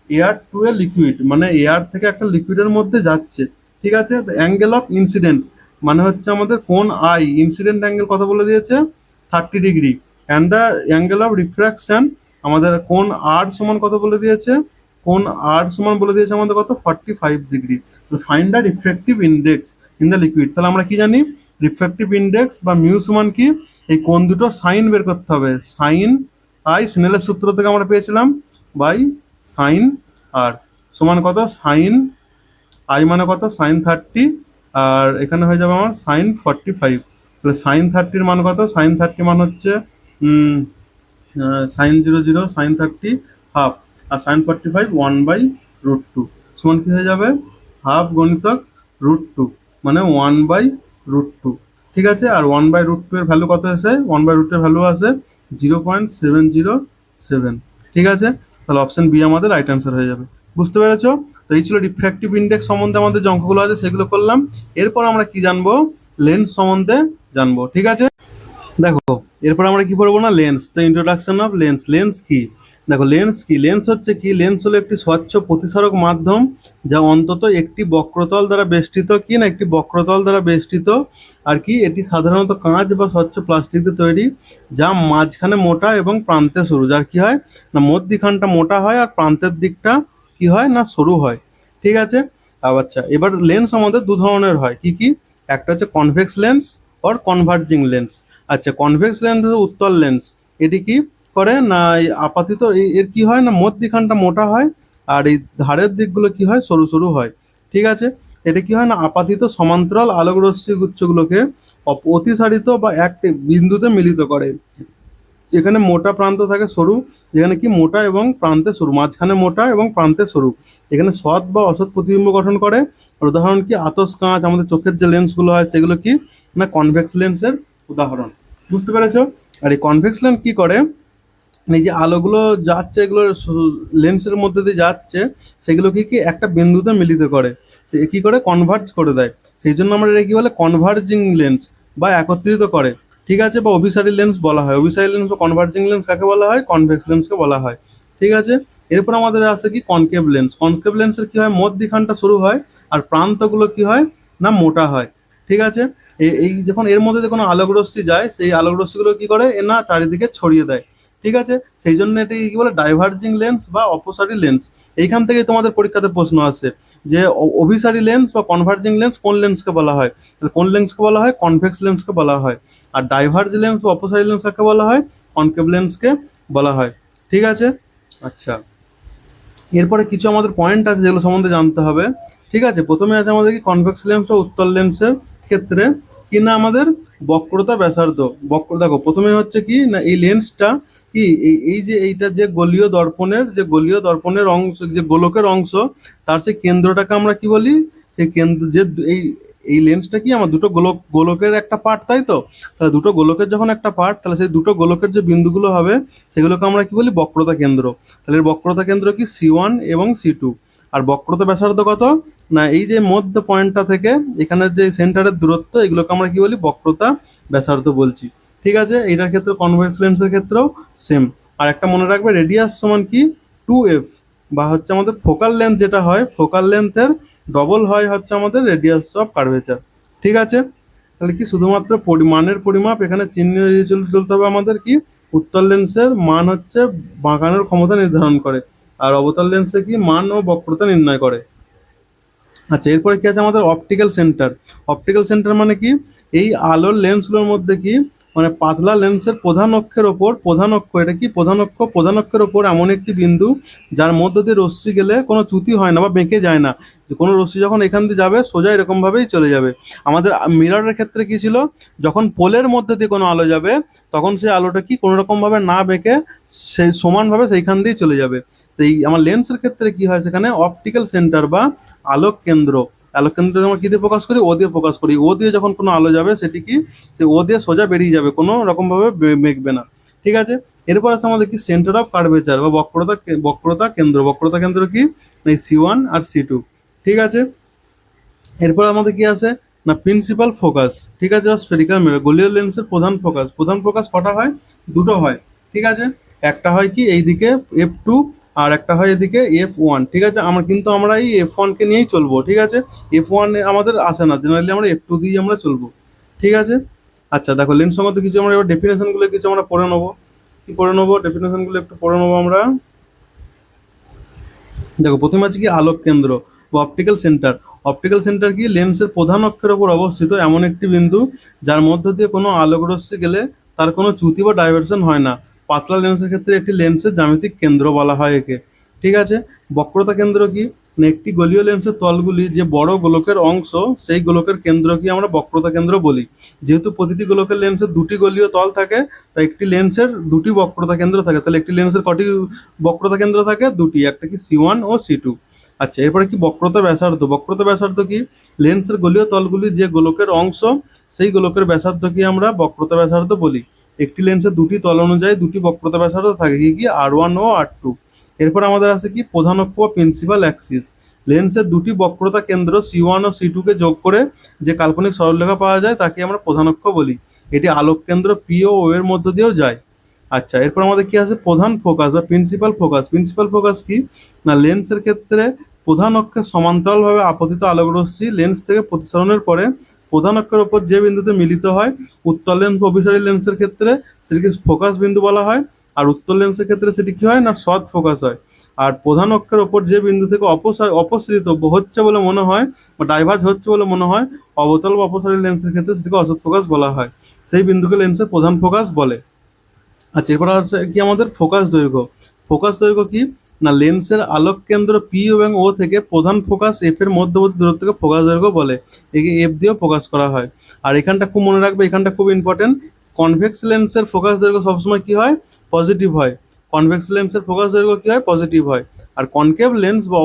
air to a liquid, মানে এয়ার থেকে একটা লিকুইডের মধ্যে যাচ্ছে। ঠিক আছে, অ্যাঙ্গেল অফ ইনসিডেন্ট মানে হচ্ছে আমাদের কোন আই, ইনসিডেন্ট অ্যাঙ্গেল কত বলে দিয়েছে? 30°। And the angle of refraction আমাদের কোন আর সমান কত বলে দিয়েছে? কোন আর সমান বলে দিয়েছে আমাদের কত? 45°। Find the refractive index in the liquid. তাহলে আমরা কি জানি? রিফ্র্যাক্টিভ ইন্ডেক্স বা মিউ সমান কি, এই কোন দুটো সাইন বের করতে হবে। সাইন আই স্নেলের সূত্র থেকে আমরা পেয়েছিলাম বাই সাইন আর সমান কত? সাইন আই মানে কত? সাইন 30। আর এখানে হয়ে যাবে আমার সাইন 45। তাহলে সাইন 30-র মান কত? সাইন 30 মান হচ্ছে সাইন 0 সাইন 30 হাফ, আর সাইন 45 1/√2 সমান কি হয়ে যাবে? হাফ গণিতক √2 মানে 1/√2। ঠিক আছে, আর 1/√2 এর ভ্যালু কত আছে? 1/√2 এর ভ্যালু আছে 0.707। ঠিক আছে, তাহলে অপশন বি আমাদের রাইট অ্যান্সার হয়ে যাবে। বুঝতে পেরেছো? তো এই ছিল রিফ্র্যাক্টিভ ইন্ডেক্স সম্বন্ধে আমাদের যে অঙ্কগুলো আছে সেগুলো করলাম। এরপর আমরা কি জানবো? লেন্স সম্বন্ধে জানবো। ঠিক আছে, দেখো এরপর আমরা কি পড়বো না, লেন্স। তো ইন্ট্রোডাকশন অফ লেন্স। লেন্স কি? দেখো লেন্স কি, লেন্স হচ্ছে কি, লেন্স হলো একটি স্বচ্ছ প্রতিসরক মাধ্যম যা অন্তত একটি বক্রতল দ্বারা বেষ্টিত, কি না, একটি বক্রতল দ্বারা বেষ্টিত। আর কি, এটি সাধারণত কাঁচ বা স্বচ্ছ প্লাস্টিক দিয়ে তৈরি, যা মাঝখানে মোটা এবং প্রান্তে সরু। যার কি হয় না, মধ্যিখানটা মোটা হয় আর প্রান্তের দিকটা কি হয় না, সরু হয়। ঠিক আছে। আচ্ছা, এবার লেন্স আমাদের দু ধরনের হয়, কি কি? একটা হচ্ছে কনভেক্স লেন্স আর কনভার্জিং লেন্স। আচ্ছা, কনভেক্স লেন্স হচ্ছে উত্তল লেন্স। এটি কি করে না, এই আপাতিত এর কি হয় না, মধ্যিখানটা মোটা হয় আর এই ধারের দিকগুলো কি হয়, সরু সরু হয়। ঠিক আছে। এটা কি হয় না, আপাতিত সমান্তরাল আলোক রশ্মি গুচ্ছগুলোকে অতিসারিত বা এক বিন্দুতে মিলিত করে, যেখানে মোটা প্রান্ত থাকে সরু, যেখানে কি মোটা এবং প্রান্তে সরু, মাঝখানে মোটা এবং প্রান্তে সরু। এখানে সৎ বা অসৎ প্রতিবিম্ব গঠন করে। আর উদাহরণ কি, আতস কাঁচ, আমাদের চোখের যে লেন্সগুলো হয় সেগুলো কি না, কনভেক্স লেন্সের উদাহরণ। বুঝতে পেরেছো? আর এই কনভেক্স লেন্স কি করে, এই যে আলোগুলো যাচ্ছে, এগুলো লেন্সের মধ্যে দিয়ে যাচ্ছে, সেগুলোকে কি একটা বিন্দুতে মিলিত করে, সে কি করে, কনভার্জ করে দেয়। সেই জন্য আমরা এটা কি বলে, কনভার্জিং লেন্স বা একত্রিত করে। ঠিক আছে, বা অভিসারী লেন্স বলা হয়। অভিসারী লেন্স বা কনভার্জিং লেন্স কাকে বলা হয়, কনভেক্স লেন্সকে বলা হয়। ঠিক আছে। এরপর আমাদের আছে কি, কনকেভ লেন্স। কনকেভ লেন্সের কি হয়, মধ্যিখানটা শুরু হয় আর প্রান্তগুলো কি হয় না, মোটা হয়। ঠিক আছে। এই যখন এর মধ্যে যে কোনো আলোক রশ্মি যায়, সেই আলোক রশ্মিগুলো কি করে এ না, চারিদিকে ছড়িয়ে দেয়। ঠিক আছে। সেই জন্য এটাকে কি বলে, ডাইভার্জিং লেন্স বা অপসারী লেন্স। এইখান থেকে তোমাদের পরীক্ষাতে প্রশ্ন আসে যে অভিসারী লেন্স বা কনভার্জিং লেন্স কোন লেন্সকে বলা হয়, তাহলে কোন লেন্সকে বলা হয়, কনভেক্স লেন্সকে বলা হয়। আর ডাইভার্জ লেন্স বা অপসারী লেন্স কাকে বলা হয়, কনকেভ লেন্সকে বলা হয়। ঠিক আছে। আচ্ছা, এরপরে কিছু আমাদের পয়েন্ট আছে যেগুলো সম্বন্ধে জানতে হবে। ঠিক আছে। প্রথমে আছে আমাদের কি, কনভেক্স লেন্স বা উত্তল লেন্সের ক্ষেত্রে কি না, আমাদের বক্রতা ব্যাসার্ধ। দেখো প্রথমে হচ্ছে কি না, এই লেন্সটা কি, এই যে এইটা যে গলীয় দর্পণের অংশ, যে গোলকের অংশ, তার সেই কেন্দ্রটাকে আমরা কি বলি, সেই কেন্দ্র যে এই এই লেন্সটা কি, আমার দুটো গোলকের একটা পার্ট, তাই তো? তাহলে দুটো গোলকের যখন একটা পার্ট, তাহলে সেই দুটো গোলকের যে বিন্দুগুলো হবে সেগুলোকে আমরা কি বলি, বক্রতা কেন্দ্র। তাহলে এর বক্রতা কেন্দ্র কি, C1 এবং C2। আর বক্রতা ব্যাসার্ধ কত না, এই যে মধ্য পয়েন্টটা থেকে এখানের যে সেন্টারের দূরত্ব, এগুলোকে আমরা কি বলি, বক্রতা ব্যাসার্ধ বলছি। ঠিক আছে। এটার ক্ষেত্রে কনভেক্স লেন্সের ক্ষেত্রেও সেম। আর একটা মনে রাখবে, রেডিয়াস সমান কি, 2f, বা হচ্ছে আমাদের ফোকাল লেন্থ যেটা হয়, ফোকাল লেন্থের ডবল হয় হচ্ছে আমাদের রেডিয়াস অফ কার্ভেচার। ঠিক আছে। তাহলে কি, শুধুমাত্র মানের পরিমাপ এখানে চিহ্ন এড়িয়ে চলতে হবে আমাদের, কি উত্তল লেন্সের মান হচ্ছে বাঁকানোর ক্ষমতা নির্ধারণ করে, আর অবতল লেন্সে কি মান ও বক্রতা নির্ণয় করে। আচ্ছা, এরপরে কি আছে আমাদের, অপটিক্যাল সেন্টার। অপটিক্যাল সেন্টার মানে কি, এই আলোর লেন্সগুলোর মধ্যে কি, মানে পাতলা লেন্সের প্রধান অক্ষের ওপর, প্রধান অক্ষ, এটা কি প্রধান অক্ষের ওপর এমন একটি বিন্দু যার মধ্য দিয়ে রশ্মি গেলে কোনো চ্যুতি হয় না বা বেঁকে যায় না। যে কোনো রশ্মি যখন এখান দিয়ে যাবে, সোজা এরকম ভাবেই চলে যাবে। আমাদের মিররের ক্ষেত্রে কি ছিল, যখন পোলের মধ্যে দিয়ে কোনো আলো যাবে, তখন সেই আলোটা কি কোনো রকম ভাবে না বেঁকে সেই সমানভাবে সেইখান দিয়েই চলে যাবে। তো এই আমার লেন্সের ক্ষেত্রে কি হয়, সেখানে অপটিক্যাল সেন্টার বা আলোক কেন্দ্র, আলোক কেন্দ্র আমরা কি দিয়ে প্রকাশ করি, ও দিয়ে প্রকাশ করি। ও দিয়ে যখন কোনো আলো যাবে, সেটি কি, সে ও দিয়ে সোজা বেরিয়ে যাবে, কোনো রকম ভাবে মেঘবে না। ঠিক আছে। এরপর আছে আমাদের কি, সেন্টার অফ কার্ভেচার বা বক্রতা কেন্দ্র কি, এই C1 আর C2। ঠিক আছে। এরপর আমাদের কি আছে না, প্রিন্সিপাল ফোকাস। ঠিক আছে। স্ফেরিক্যাল মিরর, গোলীয় লেন্সের প্রধান ফোকাস কটা হয়, দুটো হয়। ঠিক আছে। একটা হয় কি এইদিকে F2, আর একটা হয় এদিকে F1। ঠিক আছে। আমরা এই F1 কে নিয়েই চলবো। ঠিক আছে। F1 আমাদের আসে না, জেনারেলি আমরা F2 দিয়ে আমরা চলবো। ঠিক আছে। আচ্ছা, দেখো লেন্স সম্বন্ধে কিছু আমরা এবার ডেফিনেশন গুলো কিছু আমরা পড়ে নেবো। কি পড়ে নেবো, ডেফিনেশন গুলো একটু পড়ে নেবো আমরা। দেখো প্রথমে আছে কি, আলোক কেন্দ্র বা অপটিক্যাল সেন্টার। অপটিক্যাল সেন্টার কি, লেন্সের প্রধান অক্ষের উপর অবস্থিত এমন একটি বিন্দু যার মধ্য দিয়ে কোনো আলোক রশ্মি গেলে তার কোনো চ্যুতি বা ডাইভারশন হয় না। পাতলা লেন্সের ক্ষেত্রে একটি লেন্সের জ্যামিতিক কেন্দ্র বলা হয় একে। ঠিক আছে। বক্রতা কেন্দ্র কি না, একটি গোলীয় লেন্সের তলগুলি যে বড় গোলকের অংশ, সেই গোলকের কেন্দ্র কি আমরা বক্রতা কেন্দ্র বলি। যেহেতু প্রতিটি গোলকের লেন্সের দুটি গলীয় তল থাকে, তাই একটি লেন্সের দুটি বক্রতা কেন্দ্র থাকে। তাহলে একটি লেন্সের কটি বক্রতা কেন্দ্র থাকে, দুটি, একটা কি C1 ও C2। আচ্ছা, এরপরে কি, বক্রতা ব্যাসার্ধ। বক্রতা ব্যাসার্ধ কি, লেন্সের গলীয় তলগুলি যে গোলকের অংশ, সেই গোলকের ব্যাসার্ধ কি আমরা বক্রতা ব্যাসার্ধ বলি। একটি লেন্সের দুটি তল অনুযায়ী দুটি বক্রতা ব্যাসার্ধ থাকে, কি কি, R1 ও R2। এরপর আমাদের আছে কি, প্রধান অক্ষ বা প্রিন্সিপাল অ্যাক্সিস। লেন্সের দুটি বক্রতা কেন্দ্র C1 ও C2 কে যোগ করে যে কাল্পনিক সরলরেখা পাওয়া যায় তাকে আমরা প্রধান অক্ষ বলি। এটি আলোক কেন্দ্র P ও O এর মধ্য দিয়েও যায়। আচ্ছা, এরপর আমাদের কি আছে, প্রধান ফোকাস বা প্রিন্সিপাল ফোকাস। প্রিন্সিপাল ফোকাস কি না, লেন্সের ক্ষেত্রে প্রধান অক্ষের সমান্তরালভাবে আপতিত আলোকরশ্মি লেন্স থেকে প্রতিসরণের পরে প্রধান অক্ষের ওপর যে বিন্দুতে মিলিত হয়, উত্তল লেন্স অভিসারী লেন্সের ক্ষেত্রে সেটিকে ফোকাস বিন্দু বলা হয়, আর উত্তল লেন্সের ক্ষেত্রে সেটি কি হয় না, সৎ ফোকাস হয়। আর প্রধান অক্ষের ওপর যে বিন্দু থেকে অপসৃত হচ্ছে বলে মনে হয় বা ডাইভার্জ হচ্ছে বলে মনে হয়, অবতল বা অপসারী লেন্সের ক্ষেত্রে সেটিকে অসৎ ফোকাস বলা হয়। সেই বিন্দুকে লেন্সের প্রধান ফোকাস বলে। আচ্ছা, এরপর হচ্ছে কি আমাদের ফোকাস দৈর্ঘ্য। ফোকাস দৈর্ঘ্য কি না, লেন্সের আলোক কেন্দ্র পি এবং ও থেকে প্রধান ফোকাস এফ এর মধ্যবর্তী দূরত্বকে ফোকাস দৈর্ঘ্য বলে। একে এফ দিয়েও প্রকাশ করা হয়। আর এখানটা খুব মনে রাখবে, এখানটা খুব ইম্পর্টেন্ট। কনভেক্স লেন্সের ফোকাস দৈর্ঘ্য সবসময় কি হয়, পজিটিভ হয়। কনভেক্স লেন্সের ফোকাস দৈর্ঘ্য কি হয়, পজিটিভ হয়। আর কনকেভ লেন্স বা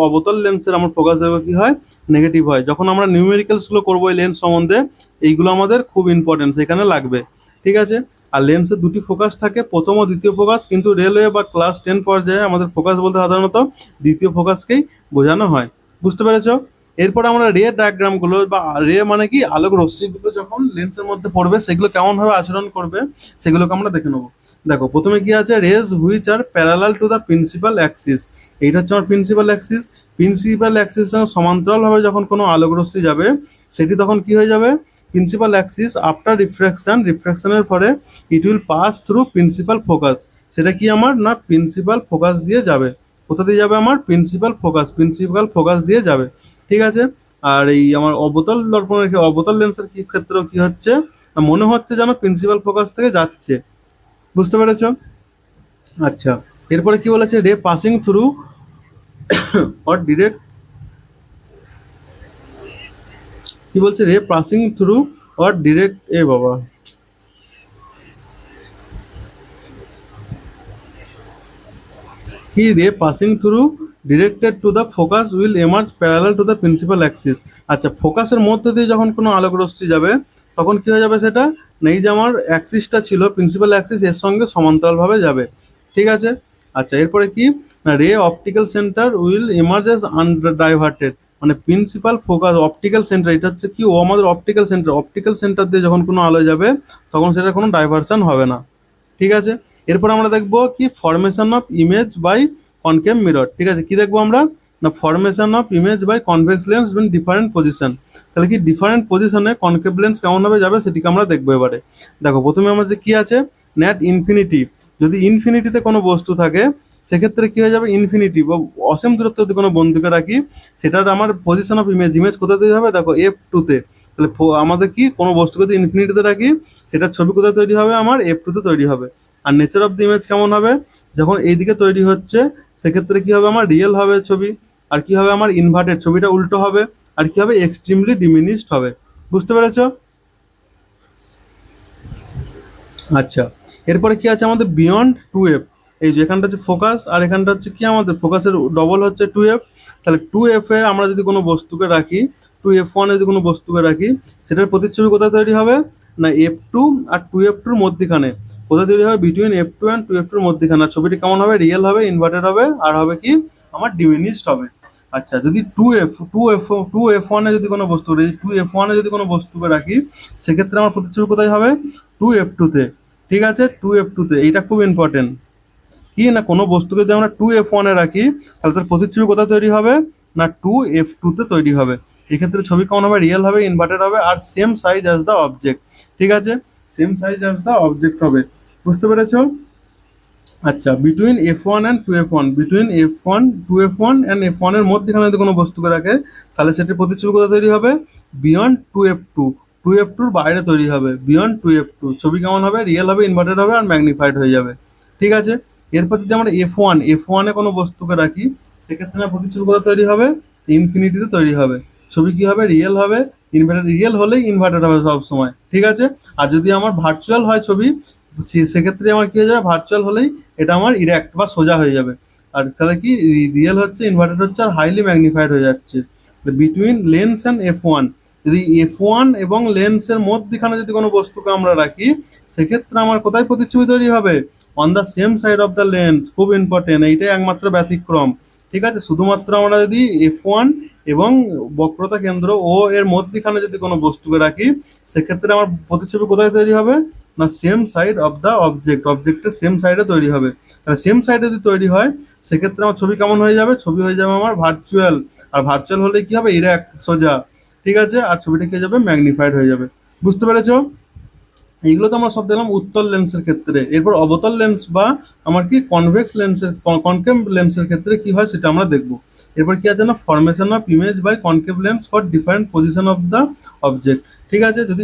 অবতল লেন্সের আমার ফোকাস দৈর্ঘ্য কি হয়, নেগেটিভ হয়। যখন আমরা নিউমেরিক্যালসগুলো করবো এই লেন্স সম্বন্ধে, এইগুলো আমাদের খুব ইম্পর্টেন্ট, সেখানে লাগবে। ঠিক আছে। আর লেন্সের দুটি ফোকাস থাকে, প্রথম ও দ্বিতীয় ফোকাস, কিন্তু রেলওয়ে বা ক্লাস 10 পর্যায়ে আমাদের ফোকাস বলতে সাধারণত দ্বিতীয় ফোকাসকেই বোঝানো হয়। বুঝতে পেরেছো? এরপর আমরা রে ডায়াগ্রামগুলো বা রে মানে কি, আলোক রশ্মিগুলো যখন লেন্সের মধ্যে পড়বে সেগুলো কেমনভাবে আচরণ করবে সেগুলোকে আমরা দেখে নেবো। দেখো, প্রথমে কি আছে, rays which are parallel to the principal axis. এইটা হচ্ছে আমার প্রিন্সিপাল অ্যাক্সিস। প্রিন্সিপাল অ্যাক্সিস সঙ্গে সমান্তরালভাবে যখন কোনো আলোক রশ্মি যাবে, সেটি তখন কি হয়ে যাবে, প্রিন্সিপাল অ্যাক্সিস আফটার রিফ্র্যাকশনের পরে it will pass through principal focus. সেটা কি আমার না, প্রিন্সিপাল ফোকাস দিয়ে যাবে। কোথা দিয়ে যাবে, আমার প্রিন্সিপাল ফোকাস দিয়ে যাবে। ঠিক আছে। আর এই আমার অবতল লেন্সের কি ক্ষেত্রেও কি হচ্ছে, মনে হচ্ছে যেন প্রিন্সিপাল ফোকাস থেকে যাচ্ছে। বুঝতে পেরেছ? আচ্ছা, এরপরে কি বলেছে, রে পাসিং থ্রু অর ডিরেক্ট, কি বলছে, রে পাসিং থ্রু অর ডিরেক্ট, এ বাবা, কি, রে passing through directed to the focus will emerge parallel to the principal Axis. আচ্ছা, ফোকাসের মধ্যে দিয়ে যখন কোনো আলোক রশ্মি যাবে তখন কি হয়ে যাবে, সেটা নেই যে আমার অ্যাক্সিসটা ছিল প্রিন্সিপাল অ্যাক্সিস, এর সঙ্গে সমান্তরালভাবে যাবে। ঠিক আছে। আচ্ছা, এরপরে কি না, ray optical centre will emerge as undiverted. মানে প্রিন্সিপাল ফোকাস অপটিক্যাল সেন্টার, এটা হচ্ছে কি, ও আমাদের অপটিক্যাল সেন্টার দিয়ে যখন কোনো আলো যাবে তখন সেটা কোনো ডাইভারশন হবে না। ঠিক আছে। এরপর আমরা দেখবো কি, formation of image by concave mirror. ঠিক আছে, কি দেখবো আমরা না, formation of image by convex lens in different position. তাহলে কি, ডিফারেন্ট পজিশনে কনকেভ লেন্স কেমনভাবে যাবে সেটিকে আমরা দেখবো এবারে। দেখো, প্রথমে আমার যে কি আছে, নেট ইনফিনিটি। যদি ইনফিনিটিতে কোনো বস্তু থাকে সেক্ষেত্রে কি হয়ে যাবে, ইনফিনিটি বা অসীম দূরত্ব যদি কোনো বন্ধুকে রাখি, সেটার আমার পজিশন অফ ইমেজ কোথা তৈরি হবে, দেখো F2-তে। তাহলে আমাদের কি, কোনো বস্তুকে যদি ইনফিনিটিতে রাখি সেটার ছবি কোথায় তৈরি হবে, আমার F2-তে তৈরি হবে। আর নেচার অফ দ্য ইমেজ কেমন হবে, যখন এইদিকে তৈরি হচ্ছে সেক্ষেত্রে কি হবে, আমার রিয়েল হবে ছবি। আর কি হবে, আমার ইনভার্টেড, ছবিটা উল্টো হবে। আর কি হবে, এক্সট্রিমলি ডিমিনিশড হবে। বুঝতে পেরেছো? আচ্ছা, এরপরে কি আছে আমাদের, বিয়ন্ড 2F। এই যে এখানটা হচ্ছে ফোকাস, আর এখানটা হচ্ছে কি, আমাদের ফোকাসের ডবল হচ্ছে 2F। তাহলে 2F এ আমরা যদি কোনো বস্তুকে রাখি, 2F1 যদি কোনো বস্তুকে রাখি, সেটার প্রতিচ্ছবি কোথায় তৈরি হবে না, F2 আর 2F2-র মধ্যিখানে। কোথায় তৈরি হবে, বিটুইন F2 অ্যান্ড 2F2-র মধ্যিখানে। আর ছবিটি কেমন হবে, রিয়েল হবে, ইনভার্টেড হবে, আর হবে কি, আমার ডিমিনিশড হবে। আচ্ছা, যদি 2F1-এ যদি কোনো বস্তু রাখি, 2F1-এ যদি কোনো বস্তুকে রাখি, সেক্ষেত্রে আমার প্রতিচ্ছবি কোথায় হবে, 2F2-তে। ঠিক আছে, 2F2-তে। এইটা খুব ইম্পর্টেন্ট। কি না, কোনো বস্তুকে যদি আমরা 2F1-এ রাখি তাহলে তার প্রতিচ্ছবি কোথায় তৈরি হবে না, 2F2-তে তৈরি হবে। এক্ষেত্রে ছবি কেমন হবে, রিয়েল হবে, ইনভার্টেড হবে, আর same size as the object. ঠিক আছে, same size as the object হবে। বুঝতে পেরেছো? আচ্ছা, between F1 and 2F1, between F1 and F1 এর মধ্যখানে যদি কোনো বস্তুকে রাখে তাহলে সেটির প্রতিচ্ছবি কোথায় তৈরি হবে, বিয়ন্ড 2F2-র বাইরে তৈরি হবে, বিয়ন্ড 2F2। ছবি কেমন হবে, রিয়েল হবে, ইনভার্টেড হবে, আর ম্যাগনিফাইড হয়ে যাবে। ঠিক আছে। এরপর যদি আমরা F1-এ কোনো বস্তুকে রাখি, সেক্ষেত্রে আমার প্রতিচ্ছবি কোথায় তৈরি হবে, ইনফিনিটিতে তৈরি হবে। ছবি কি হবে, রিয়েল হবে, ইনভার্টেড, রিয়েল হলেই ইনভার্টেড হবে সব সময়। ঠিক আছে। আর যদি আমার ভার্চুয়াল হয় ছবি, সেক্ষেত্রে আমার কি হয়ে যাবে, ভার্চুয়াল হলেই এটা আমার ইরেক্ট বা সোজা হয়ে যাবে। আর তাহলে কি, রিয়েল হচ্ছে, ইনভার্টেড হচ্ছে, আর হাইলি ম্যাগনিফাইড হয়ে যাচ্ছে। বিটুইন লেন্স অ্যান্ড F1, যদি F1 এবং লেন্সের মধ্যখানে যদি কোনো বস্তুকে আমরা রাখি, সেক্ষেত্রে আমার কোথায় প্রতিচ্ছবি তৈরি হবে, on the same side of the lens, খুব ইম্পর্টেন্ট, এইটাই একমাত্র ব্যতিক্রম। ঠিক আছে, শুধুমাত্র আমরা যদি F1 এবং বক্রতা কেন্দ্র ও এর মধ্যখানে যদি কোনো বস্তুকে রাখি, সেক্ষেত্রে আমার প্রতিচ্ছবি কোথায় তৈরি হবে, না same side of the object, অবজেক্টের সেম সাইডে তৈরি হবে। তাহলে সেম সাইডে যদি তৈরি হয়, সেক্ষেত্রে আমার ছবি কেমন হয়ে যাবে, ছবি হয়ে যাবে আমার ভার্চুয়াল। আর ভার্চুয়াল হলে কি হবে, ইরেক্ট, সোজা। ঠিক আছে, আর ছবিটা কি হয়ে যাবে, ম্যাগনিফাইড হয়ে যাবে। বুঝতে পেরেছো? এইগুলো তো আমরা সব দেখলাম উত্তল লেন্সের ক্ষেত্রে। এরপর অবতল লেন্স বা আমার কি কনভেক্স লেন্সের, কনকেভ লেন্সের ক্ষেত্রে কি হয় সেটা আমরা দেখবো। এরপর কি আছে না, formation of image by concave lens for different position of the object. ঠিক আছে, যদি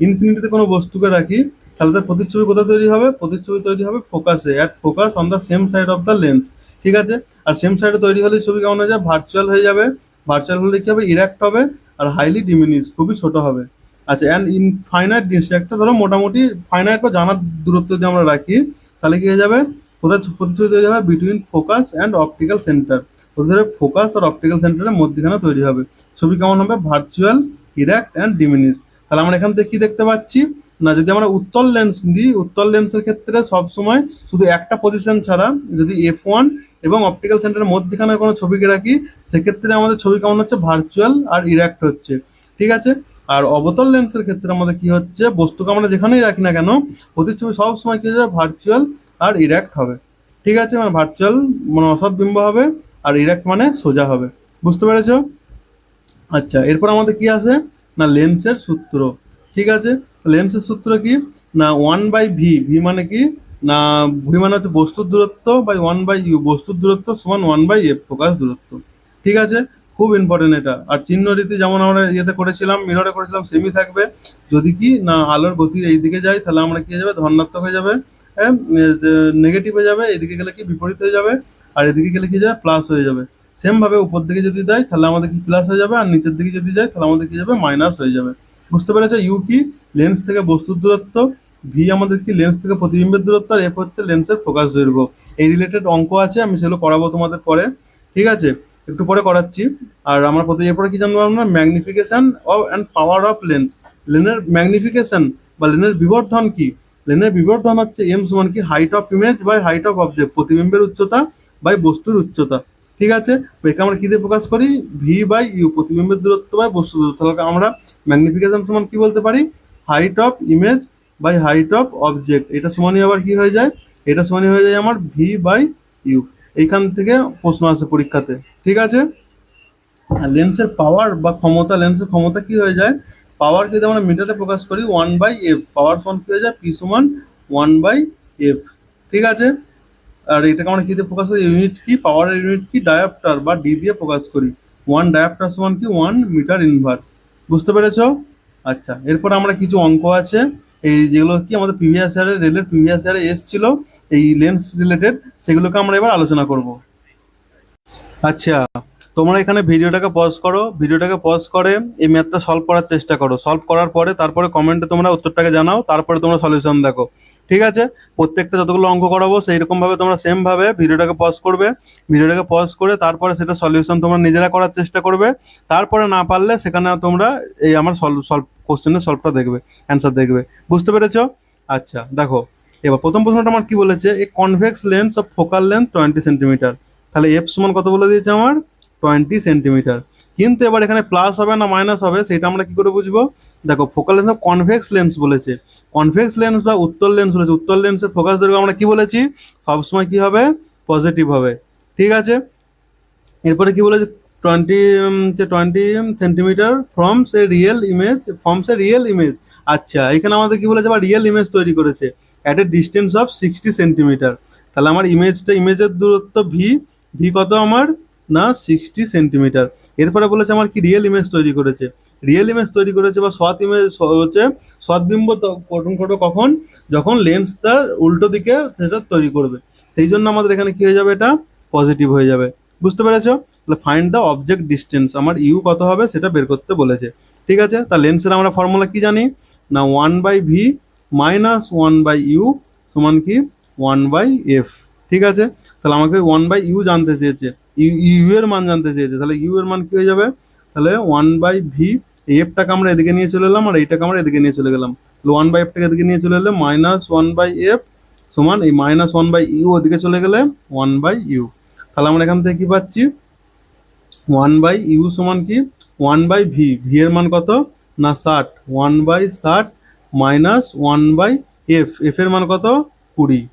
ইনফিনিটিতে কোনো বস্তুকে রাখি, তাহলে তার প্রতিচ্ছবি কোথায় তৈরি হবে, প্রতিচ্ছবি তৈরি হবে ফোকাসে, at focus on the same side of the lens. ঠিক আছে, আর সেম সাইডে তৈরি হলে ছবি কেমন হয়ে যাবে, ভার্চুয়াল হয়ে যাবে। ভার্চুয়াল হলে কি হবে, ইরেক্ট হবে, আর হাইলি ডিমিনিশ, খুবই ছোট হবে। আচ্ছা, অ্যান্ড ইনফাইনাইট ডিস্টেন্স, একটা ধরো মোটামুটি ফাইনাইট বা জানার দূরত্ব যদি আমরা রাখি, তাহলে কি হয়ে যাবে, কোথায় প্রতিচ্ছবি তৈরি হবে, between focus and optical centre, ওদের ফোকাস আর অপটিক্যাল সেন্টারের মধ্যখানে তৈরি হবে। ছবি কেমন হবে, ভার্চুয়াল, ইরেক্ট অ্যান্ড ডিমিনিশ। তাহলে আমরা এখান থেকে কি দেখতে পাচ্ছি, না যদি আমরা উত্তল লেন্স নিই, উত্তল লেন্সের ক্ষেত্রে সবসময় শুধু একটা পজিশন ছাড়া যদি F1 এবং অপটিক্যাল সেন্টারের মধ্যখানে কোনো ছবিকে রাখি, সেক্ষেত্রে আমাদের ছবি কেমন হচ্ছে, ভার্চুয়াল আর ইরেক্ট হচ্ছে। ঠিক আছে, আর অবতল লেন্সের ক্ষেত্রে আমাদের কি হচ্ছে, বস্তুকে আমরা যেখানেই রাখি না কেন, প্রতিচ্ছবি সবসময় কি হয়ে যাবে, ভার্চুয়াল আর ইরেক্ট হবে। ঠিক আছে, মানে ভার্চুয়াল মানে অসৎ বিম্ব হবে, আর ইরেক্ট মানে সোজা হবে। বুঝতে পেরেছো? আচ্ছা, এরপর আমাদের কি আছে, না লেন্সের সূত্র। ঠিক আছে, লেন্সের সূত্র কি, না 1/v, ভি মানে কি, না ভি মানে হচ্ছে বস্তুর দূরত্ব, বাই 1/u, বস্তুর দূরত্ব সমান 1/f, ফোকাস দূরত্ব। ঠিক আছে, খুব ইম্পর্টেন্ট এটা। আর চিহ্ন রীতি যেমন আমরা ইয়েতে করেছিলাম, মিররে করেছিলাম, সেমই থাকবে। যদি কি না আলোর গতি এই দিকে যায়, তাহলে আমরা কি হয়ে যাবে, ধনাত্মক হয়ে যাবে, হ্যাঁ, নেগেটিভ হয়ে যাবে, এদিকে গেলে কি বিপরীত হয়ে যাবে, আর এদিকে গেলে কি যাবে, প্লাস হয়ে যাবে। সেম ভাবে উপর দিকে যদি দেয় তাহলে আমাদের কি প্লাস হয়ে যাবে, আর নিচের দিকে যদি যায় তাহলে আমাদের কি যাবে, মাইনাস হয়ে যাবে। বুঝতে পেরেছো? ইউ কি লেন্স থেকে বস্তুর দূরত্ব, ভি আমাদের কি লেন্স থেকে প্রতিবিম্বের দূরত্ব, আর এফ হচ্ছে লেন্সের ফোকাস দৈর্ঘ্য। এই রিলেটেড অঙ্ক আছে, আমি সেগুলো করাবো তোমাদের পরে। ঠিক আছে, একটু পরে করাচ্ছি। আর আমরা এরপরে কি জানবো আমরা, magnification of and power of lens. লেনের ম্যাগনিফিকেশন বা লেনের বিবর্ধন কি, লেনের বিবর্ধন হচ্ছে এম সমান কি, height of image by height of object, প্রতিবিম্বের উচ্চতা বাই বস্তুর উচ্চতা। ঠিক আছে, একে আমরা কি দিয়ে প্রকাশ করি, V/U, প্রতিবিম্বের দূরত্ব বাই বস্তুর দূরত্ব। তাহলে আমরা ম্যাগনিফিকেশন সমান কি বলতে পারি, height of image by height of object. এটা সমানই আবার কি হয়ে যায়, এটা সমানই হয়ে যায় আমার V/U। এইখান থেকে প্রশ্ন আসে পরীক্ষাতে। ঠিক আছে, আর লেন্সের পাওয়ার বা ক্ষমতা, লেন্সের ক্ষমতা কি হয়ে যায়, পাওয়ার যদি আমরা মিটারে প্রকাশ করি 1/f, পাওয়ার সমান কি হয়ে যায়, P সমান 1/f। ঠিক আছে, আর এটাকে আমরা কি দিয়ে প্রকাশ করি, ইউনিট কি, পাওয়ারের ইউনিট কি, ডায়াপ্টার বা ডি দিয়ে প্রকাশ করি। 1 ডায়াপ্টার সমান কি, 1 মিটার ইনভার্স। বুঝতে পেরেছো? আচ্ছা, এরপর আমরা কিছু অঙ্ক আছে, এই যেগুলো কি আমাদের প্রিভিয়াস ইয়ারের, রেলের প্রিভিয়াস ইয়ারে এসেছিল, এই লেন্স রিলেটেড, সেগুলোকে আমরা এবার আলোচনা করব। আচ্ছা, তোমরা এখানে ভিডিওটাকে পজ করো, ভিডিওটাকে পজ করে এই ম্যাথটা সলভ করার চেষ্টা করো। সলভ করার পরে তারপরে কমেন্টে তোমরা উত্তরটাকে জানাও, তারপরে তোমরা সলিউশন দেখো। ঠিক আছে, প্রত্যেকটা যতগুলো অঙ্ক করাবো সেই রকম ভাবে তোমরা সেম ভাবে ভিডিওটাকে পজ করবে, ভিডিওটাকে পজ করে তারপরে সেটা সলিউশন তোমরা নিজেরা করার চেষ্টা করবে। তারপরে না পারলে সেখানে তোমরা এই আমার সলভ কোশ্চেনের সলভটা দেখবে, অ্যান্সার দেখবে। বুঝতে পেরেছো? আচ্ছা দেখো, এবার প্রথম প্রশ্নটা আমার কি বলেছে, a convex lens of focal length 20 centimetre. তাহলে এফ সমান কত বলে দিয়েছে আমার, 20 সেন্টিমিটার। কিন্তু এবার এখানে প্লাস হবে না মাইনাস হবে, সেটা আমরা কি করে বুঝবো, দেখো focal lens of convex lens বলেছে, কনভেক্স লেন্স বা উত্তল লেন্স বলেছে, উত্তল লেন্সের ফোকাস দৈর্ঘ্য আমরা কি বলেছি, সবসময় কি হবে, পজিটিভ হবে। ঠিক আছে, এরপরে কি বলেছে, 20 সেন্টিমিটার ফর্মস এ রিয়েল ইমেজ। আচ্ছা, এখানে আমাদের কি বলেছে, আবার রিয়েল ইমেজ তৈরি করেছে at a distance of 60 centimetre. তাহলে আমার ইমেজের দূরত্ব ভি, ভি কত আমার, না 60 সেন্টিমিটার। এরপরে বলেছে আমার কি, রিয়েল ইমেজ তৈরি করেছে, রিয়েল ইমেজ তৈরি করেছে বা সৎ ইমেজ হচ্ছে, সৎবিম্ব করবে কখন, যখন লেন্স তার উল্টো দিকে সেটা তৈরি করবে, সেই জন্য আমাদের এখানে কি হয়ে যাবে, এটা পজিটিভ হয়ে যাবে। বুঝতে পেরেছো? তাহলে ফাইন্ড দ্য অবজেক্ট ডিস্টেন্স, আমার ইউ কত হবে সেটা বের করতে বলেছে। ঠিক আছে, তা লেন্সের আমরা ফর্মুলা কি জানি, না 1/v মাইনাস 1/u সমান কি, 1/f। ঠিক আছে, তাহলে আমাকে 1/u জানতে চেয়েছে, ইউ এর মান জানতে চেয়েছে, তাহলে ইউ এর মান কি হয়ে যাবে, তাহলে 1/v, এফটাকে আমরা এদিকে নিয়ে চলে এলাম, আর এইটাকে আমরা এদিকে নিয়ে চলে গেলাম, তাহলে 1/f টাকে এদিকে নিয়ে চলে এলে -1/f সমান এই -1/u ওদিকে চলে গেলে 1/u। তাহলে আমরা এখান থেকে কি পাচ্ছি, 1/u সমান কি 1/v, v এর মান কত না 60, 1/60 মাইনাস 1/f, f এর মান কত 20।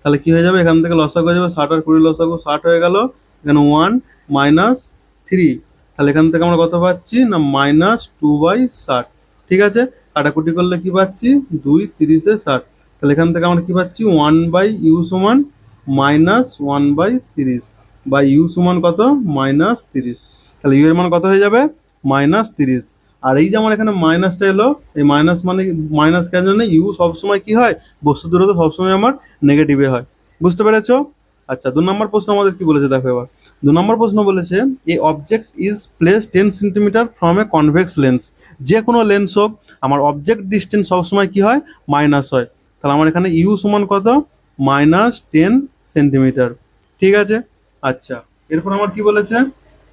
তাহলে কি হয়ে যাবে, এখান থেকে লসাগু হয়ে যাবে 60 আর 20 লসাগু 60 হয়ে গেল, এখানে 1 -3। তাহলে এখান থেকে আমরা কত পাচ্ছি না -2/60। ঠিক আছে, কাটাকুটি করলে কি পাচ্ছি 2 30 60। তাহলে এখান থেকে আমরা কি পাচ্ছি 1/u সমান -1/30 বা ইউ সমান কত -30। তাহলে ইউ এর মান কত হয়ে যাবে -30। আর এই যে আমার এখানে মাইনাসটা এলো, এই মাইনাস মানে মাইনাস কেন জন্য, ইউ সবসময় কি হয়, বস্তু দূরত্ব সবসময় আমার নেগেটিভে হয়। বুঝতে পেরেছো? আচ্ছা, 2 নম্বর প্রশ্ন আমাদের কি বলেছে দেখো এবার। 2 নম্বর প্রশ্ন বলেছে a object is place 10 centimetre from a convex lens. যে কোনো লেন্স হোক, আমার অবজেক্ট ডিস্টেন্স সবসময় কি হয়, মাইনাস হয়। তাহলে আমার এখানে ইউ সমান কত -10 সেন্টিমিটার। ঠিক আছে। আচ্ছা, এরপর আমার কি বলেছে,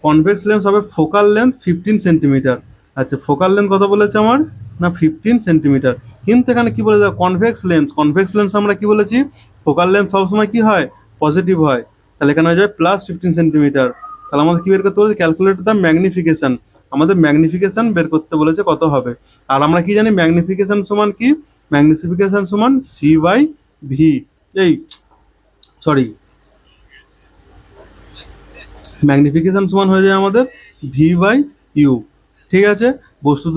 কনভেক্স লেন্স হবে ফোকাল লেন্থ 15 সেন্টিমিটার। আচ্ছা, ফোকাল লেন্থ কত বলেছে আমার না 15 সেন্টিমিটার। কিন্তু এখানে কি বলেছে কনভেক্স লেন্স, কনভেক্স লেন্স আমরা কি বলেছি, ফোকাল লেন্থ সবসময় কি হয়, পজিটিভ হয়। তাহলে এখানে হয়ে যাবে +15 সেন্টিমিটার। তাহলে আমাদের কি বের করতে বলেছে, ক্যালকুলেট দ্য ম্যাগনিফিকেশন, আমাদের ম্যাগনিফিকেশন বের করতে বলেছে কত হবে। আর আমরা কি জানি ম্যাগনিফিকেশন সমান কি, ম্যাগনিফিকেশন সমান c/v, এই সরি ম্যাগনিফিকেশন সমান হয়ে যায় আমাদের v/u। ঠিক আছে, বস্তু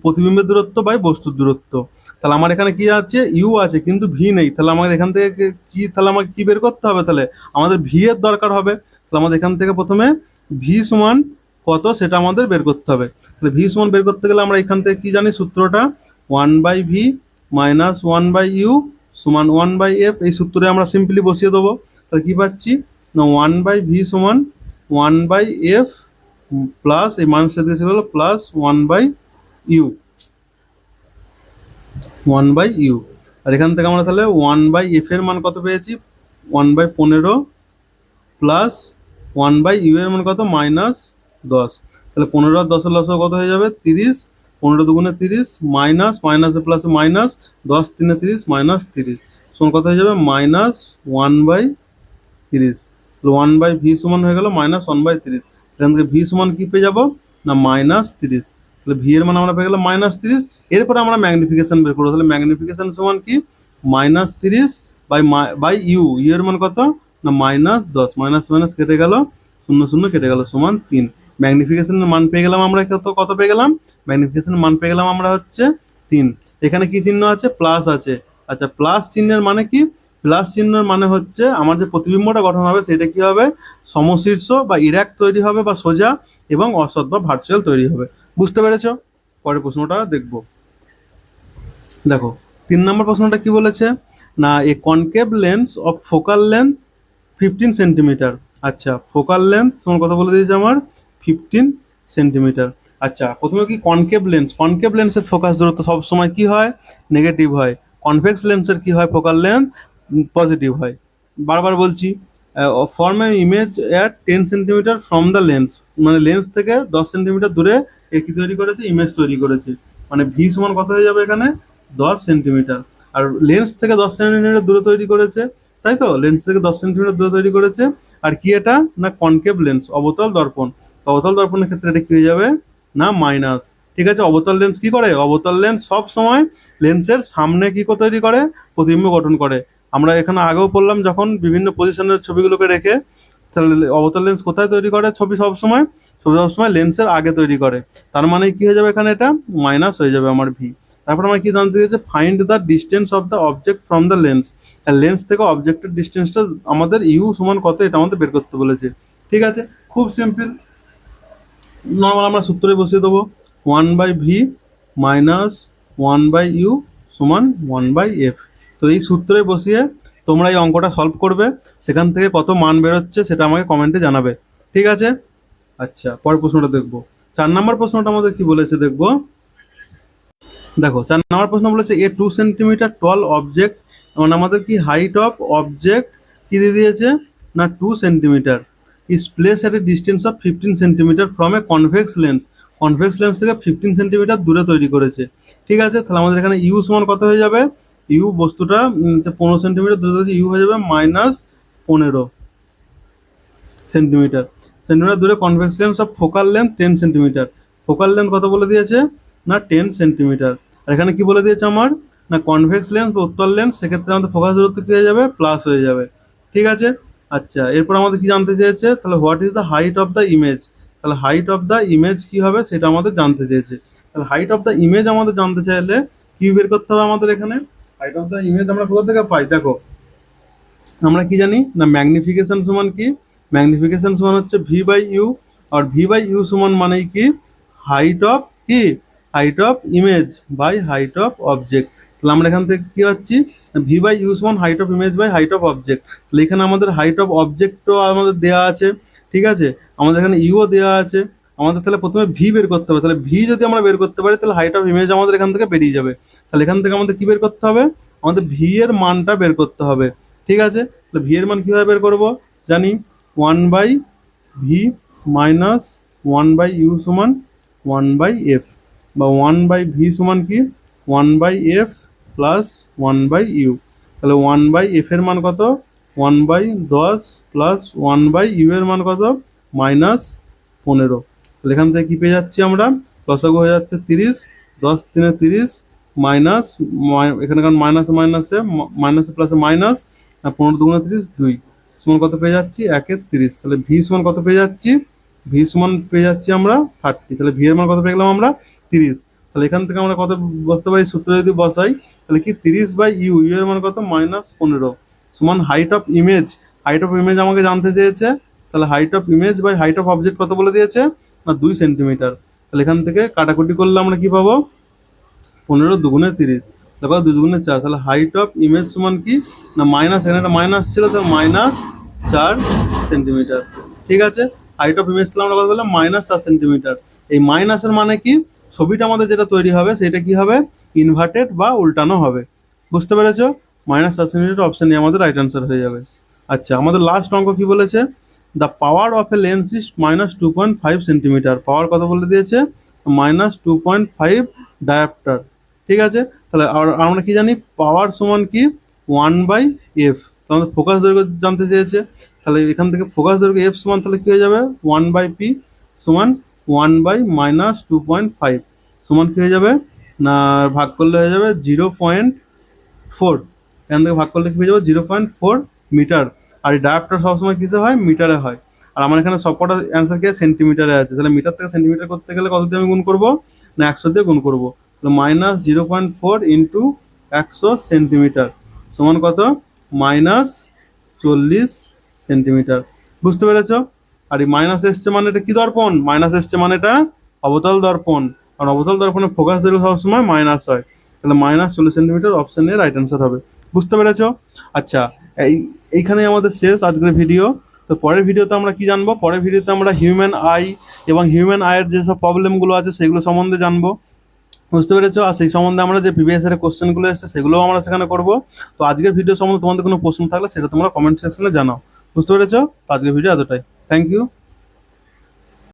প্রতিবিম্বের দূরত্ব বাই বস্তুর দূরত্ব। তাহলে আমার এখানে কি আছে, ইউ আছে কিন্তু ভি নেই। তাহলে আমাদের এখান থেকে কি, তাহলে আমাকে কি বের করতে হবে, তাহলে আমাদের ভি এর দরকার হবে। তাহলে আমাদের এখান থেকে প্রথমে ভি সমান কত সেটা আমাদের বের করতে হবে। তাহলে ভি সমান বের করতে গেলে আমরা এখান থেকে কি জানি সূত্রটা, 1/v মাইনাস 1/u সমান 1/f। এই সূত্রে আমরা সিম্পলি বসিয়ে দেবো। তাহলে কি পাচ্ছি না 1/v সমান 1/f প্লাস এই মাইনাস সাথে হলো প্লাস 1/u, 1/u। আর এখান থেকে আমরা তাহলে 1/f এর মান কত পেয়েছি, 1/15 প্লাস 1/u এর মান কত -10। তাহলে 15 আর 10 লসাগু কত হয়ে যাবে 30, 15 দুগুণে 30 মাইনাস মাইনাসে প্লাসে মাইনাস 10 3 30 -30 সমান কত হয়ে যাবে -1/30। 1/v সমান হয়ে গেল -1/30। এখান থেকে ভি সমান কি পেয়ে যাবো না -30। তাহলে ভি এর মান আমরা পেয়ে গেলাম -30। এরপরে আমরা ম্যাগনিফিকেশন বের করবো। তাহলে ম্যাগনিফিকেশন সমান কি -30 বাই ইউ, ইউ এর মান কত না -10, মাইনাস মাইনাস কেটে গেল, 0 0 কেটে গেল সমান 3। ম্যাগনিফিকেশনের মান পেয়ে গেলাম আমরা, কত পেয়ে গেলাম, ম্যাগনিফিকেশনের মান পেয়ে গেলাম আমরা হচ্ছে 3। এখানে কি চিহ্ন আছে, প্লাস আছে। আচ্ছা, প্লাস চিহ্নের মানে কি, প্লাস চিহ্নের মানে হচ্ছে আমার যে প্রতিবিম্বটা গঠন হবে সেটা কি হবে, সমশীর্ষ বা ইরাক তৈরি হবে বা সোজা, এবং অসৎ বা ভার্চুয়াল তৈরি হবে। বুঝতে পেরেছো? পরের প্রশ্নটা দেখবো। দেখো 3 নম্বর প্রশ্নটা কি বলেছে না a concave lens of focal length 15 centimetre. আচ্ছা, ফোকাল লেন্থ তোমার কথা বলে দিয়েছে আমার 15 সেন্টিমিটার। আচ্ছা, প্রথমে কি কনকেভ লেন্স, কনকেভ লেন্সের ফোকাস দূরত্ব সবসময় কি হয়, নেগেটিভ হয়। কনভেক্স লেন্সের কি হয়, ফোকাল লেন্থ পজিটিভ হয়। বারবার বলছি, form A image at 10 centimetre from the lens, মানে লেন্স থেকে 10 সেন্টিমিটার দূরে এ কি তৈরি করেছে, ইমেজ তৈরি করেছে। মানে ভি সমান কত হয়ে যাবে এখানে 10 সেন্টিমিটার। আর লেন্স থেকে 10 সেন্টিমিটার দূরে তৈরি করেছে, তাই তো, লেন্স থেকে 10 সেন্টিমিটার দূরে তৈরি করেছে। আর কি এটা না কনকেভ লেন্স, অবতল দর্পণ। অবতল দর্পণের ক্ষেত্রে এটা কি হয়ে যাবে না মাইনাস। ঠিক আছে, অবতল লেন্স কি করে, অবতল লেন্স সব সময় লেন্সের সামনে কি তৈরি করে, প্রতিবিম্ব গঠন করে। আমরা এখানে আগেও পড়লাম, যখন বিভিন্ন পজিশনের ছবিগুলোকে রেখে, তাহলে অবতল লেন্স কোথায় তৈরি করে ছবি, সবসময় লেন্সের আগে তৈরি করে। তার মানে কি হয়ে যাবে এখানে, এটা মাইনাস হয়ে যাবে আমার ভি। তারপর আমার কি জানতে দিয়েছে, find the distance of the object from the lens. Lens থেকে অবজেক্টের ডিস্টেন্সটা আমাদের ইউ সমান কত এটা আমাদের বের করতে বলেছে। ঠিক আছে, খুব সিম্পল, নর্মাল আমরা সূত্রে বসিয়ে দেবো, 1/v মাইনাস 1/u সমান 1/f। তো এই সূত্রে বসিয়ে তোমরা এই অঙ্কটা সলভ করবে, সেখান থেকে কত মান বেরোচ্ছে সেটা আমাকে কমেন্টে জানাবে। ঠিক আছে। আচ্ছা, পরের প্রশ্নটা দেখবো। 4 নম্বর প্রশ্নটা আমাদের কি বলেছে দেখবো। দেখো 4 নম্বর প্রশ্ন বলেছে এ 2 সেন্টিমিটার টল অবজেক্ট, মানে আমাদের কি হাইট অফ অবজেক্ট কি দিয়ে দিয়েছে না 2 centimetre, is place at a distance of 15 centimetre from a convex lens. Convex lens থেকে 15 সেন্টিমিটার দূরে তৈরি করেছে। ঠিক আছে, তাহলে আমাদের এখানে ইউ সমান কত হয়ে যাবে ইউ বস্তুটা 15 সেন্টিমিটার দূরে থেকে ইউ হয়ে যাবে -15 সেন্টিমিটার। সেন্টিমিটার দূরে convex lens of focal length 10 centimetre. Focal length কত বলে দিয়েছে? না 10 সেন্টিমিটার। আর এখানে কি বলে দিয়েছে আমার? না কনভেক্স লেন্স বা উত্তল লেন্স, সেক্ষেত্রে আমাদের ফোকাস দূরত্ব কি হয়ে যাবে? প্লাস হয়ে যাবে। ঠিক আছে। আচ্ছা, এরপর আমাদের কি জানতে চেয়েছে? তাহলে what is the height of the image. তাহলে হাইট অফ দ্য ইমেজ কি হবে সেটা আমাদের জানতে চেয়েছে। তাহলে হাইট অফ দ্য ইমেজ আমাদের জানতে চাইলে কি বের করতে হবে আমাদের এখানে? হাইট অফ দ্য ইমেজ আমরা কোথা থেকে পাই? দেখো, আমরা কি জানি না ম্যাগনিফিকেশন সমান কি? ম্যাগনিফিকেশন সমান হচ্ছে ভি বাই ইউ। আর ভি বাই ইউ সমান মানেই কি? হাইট অফ কি? Height of image by height of object. তাহলে আমরা এখান থেকে কি পাচ্ছি? ভি বাই ইউ সমান height of image by height of object. তাহলে এখানে আমাদের হাইট অফ অবজেক্টও আমাদের দেওয়া আছে, ঠিক আছে, আমাদের এখানে ইউও দেওয়া আছে। আমাদের তাহলে প্রথমে ভি বের করতে হবে। তাহলে ভি যদি আমরা বের করতে পারি তাহলে হাইট অফ ইমেজ আমাদের এখান থেকে বেরিয়ে যাবে। তাহলে এখান থেকে আমাদের কি বের করতে হবে? আমাদের ভি এর মানটা বের করতে হবে। ঠিক আছে। তাহলে ভি এর মান কীভাবে বের করবো? জানি 1/v মাইনাস 1/u সমান 1/f, বা 1/v সমান কি? 1/f plus 1/u। তাহলে 1/f এর মান কত? 1/10 প্লাস 1/u এর মান কত? -15। তাহলে এখান থেকে কি পেয়ে যাচ্ছি আমরা? লসাগু হয়ে যাচ্ছে 30, 10 3 30 মাইনাস, এখানে কারণ মাইনাসে মাইনাসে মাইনাসে প্লাসে মাইনাস, 15 2 30 2 সমান কত পেয়ে যাচ্ছি? 1/30। তাহলে ভি সমান কত পেয়ে যাচ্ছি? ভি সমান পেয়ে যাচ্ছি আমরা 30। তাহলে ভি এর মান কত পেয়ে গেলাম আমরা? 30। তাহলে এখান থেকে আমরা কত বসতে পারি? সূত্র যদি বসাই তাহলে কি 30/ইউ, ইউ এর মান কত? -15 সমান height of image. Height of image আমাকে জানতে চেয়েছে। তাহলে height of image by height of object কত বলে দিয়েছে? না 2 সেন্টিমিটার। তাহলে এখান থেকে কাটাকুটি করলে আমরা কি পাবো? 15 2 30, তারপর 2 2 4। তাহলে হাইট অফ ইমেজ সমান কি? না মাইনাস, এখানে একটা মাইনাস ছিল, তাহলে -4 সেন্টিমিটার। ঠিক আছে। হাইট অফ ইমেজ আমরা কথা বললাম -4 সেন্টিমিটার। এই মাইনাসের মানে কি? ছবিটা আমাদের যেটা তৈরি হবে সেটা কি হবে? ইনভার্টেড বা উল্টানো হবে। বুঝতে পেরেছো? -4 সেন্টিমিটার অপশন এ আমাদের রাইট অ্যান্সার হয়ে যাবে। আচ্ছা, আমাদের লাস্ট অঙ্ক কি বলেছে? The power of a lens is -2.5 centimetre. Power কত বলে দিয়েছে? -2.5 ডায়াপ্টার। ঠিক আছে। তাহলে আমরা কি জানি? পাওয়ার সমান কি? 1/f। আমাদের ফোকাস দৈর্ঘ্য জানতে চেয়েছে। তাহলে এখান থেকে ফোকাস দৈর্ঘ্য এফ সমান তাহলে কি হয়ে যাবে? 1/p সমান 1/-2.5 সমান কি হয়ে যাবে? না ভাগ করলে হয়ে যাবে 0.4। এখান থেকে ভাগ করলে কি হয়ে যাবে? 0.4 মিটার। আর এই ডায়াপ্টার সবসময় কিসে হয়? মিটারে হয়। আর আমার এখানে সবকটা অ্যান্সার কি সেন্টিমিটারে আছে। তাহলে মিটার থেকে সেন্টিমিটার করতে গেলে কত দিয়ে আমি গুণ করবো? না 100 দিয়ে গুণ করবো। -0.4 ইন্টু 100 সেন্টিমিটার সমান কত? -40 সেন্টিমিটার। বুঝতে পেরেছ? আর এই মাইনাস এসছে মানে এটা কি দর্পণ? মাইনাস এসছে মানে এটা অবতল দর্পণ। কারণ অবতল দর্পণে ফোকাস দৈর্ঘ্য সবসময় মাইনাস হয়। তাহলে -40 centimetre option A right answer হবে। বুঝতে পেরেছ? আচ্ছা, এইখানে আমাদের শেষ আজকের ভিডিও। তো পরের ভিডিওতে আমরা কি জানবো? পরের ভিডিওতে আমরা হিউম্যান আই এবং হিউম্যান আইয়ের যেসব প্রবলেমগুলো আছে সেগুলো সম্বন্ধে জানবো। বুঝতে পেরেছো? আর সেই সম্বন্ধে আমরা যে প্রিভিয়াস ইয়ারের কোশ্চেনগুলো এসেছে সেগুলোও আমরা সেখানে করবো। তো আজকের ভিডিও সম্বন্ধে তোমাদের কোনো প্রশ্ন থাকলে সেটা তোমরা কমেন্ট সেকশনে জানাও। বুঝতে পেরেছো? আজকের ভিডিও এতটাই। Thank you.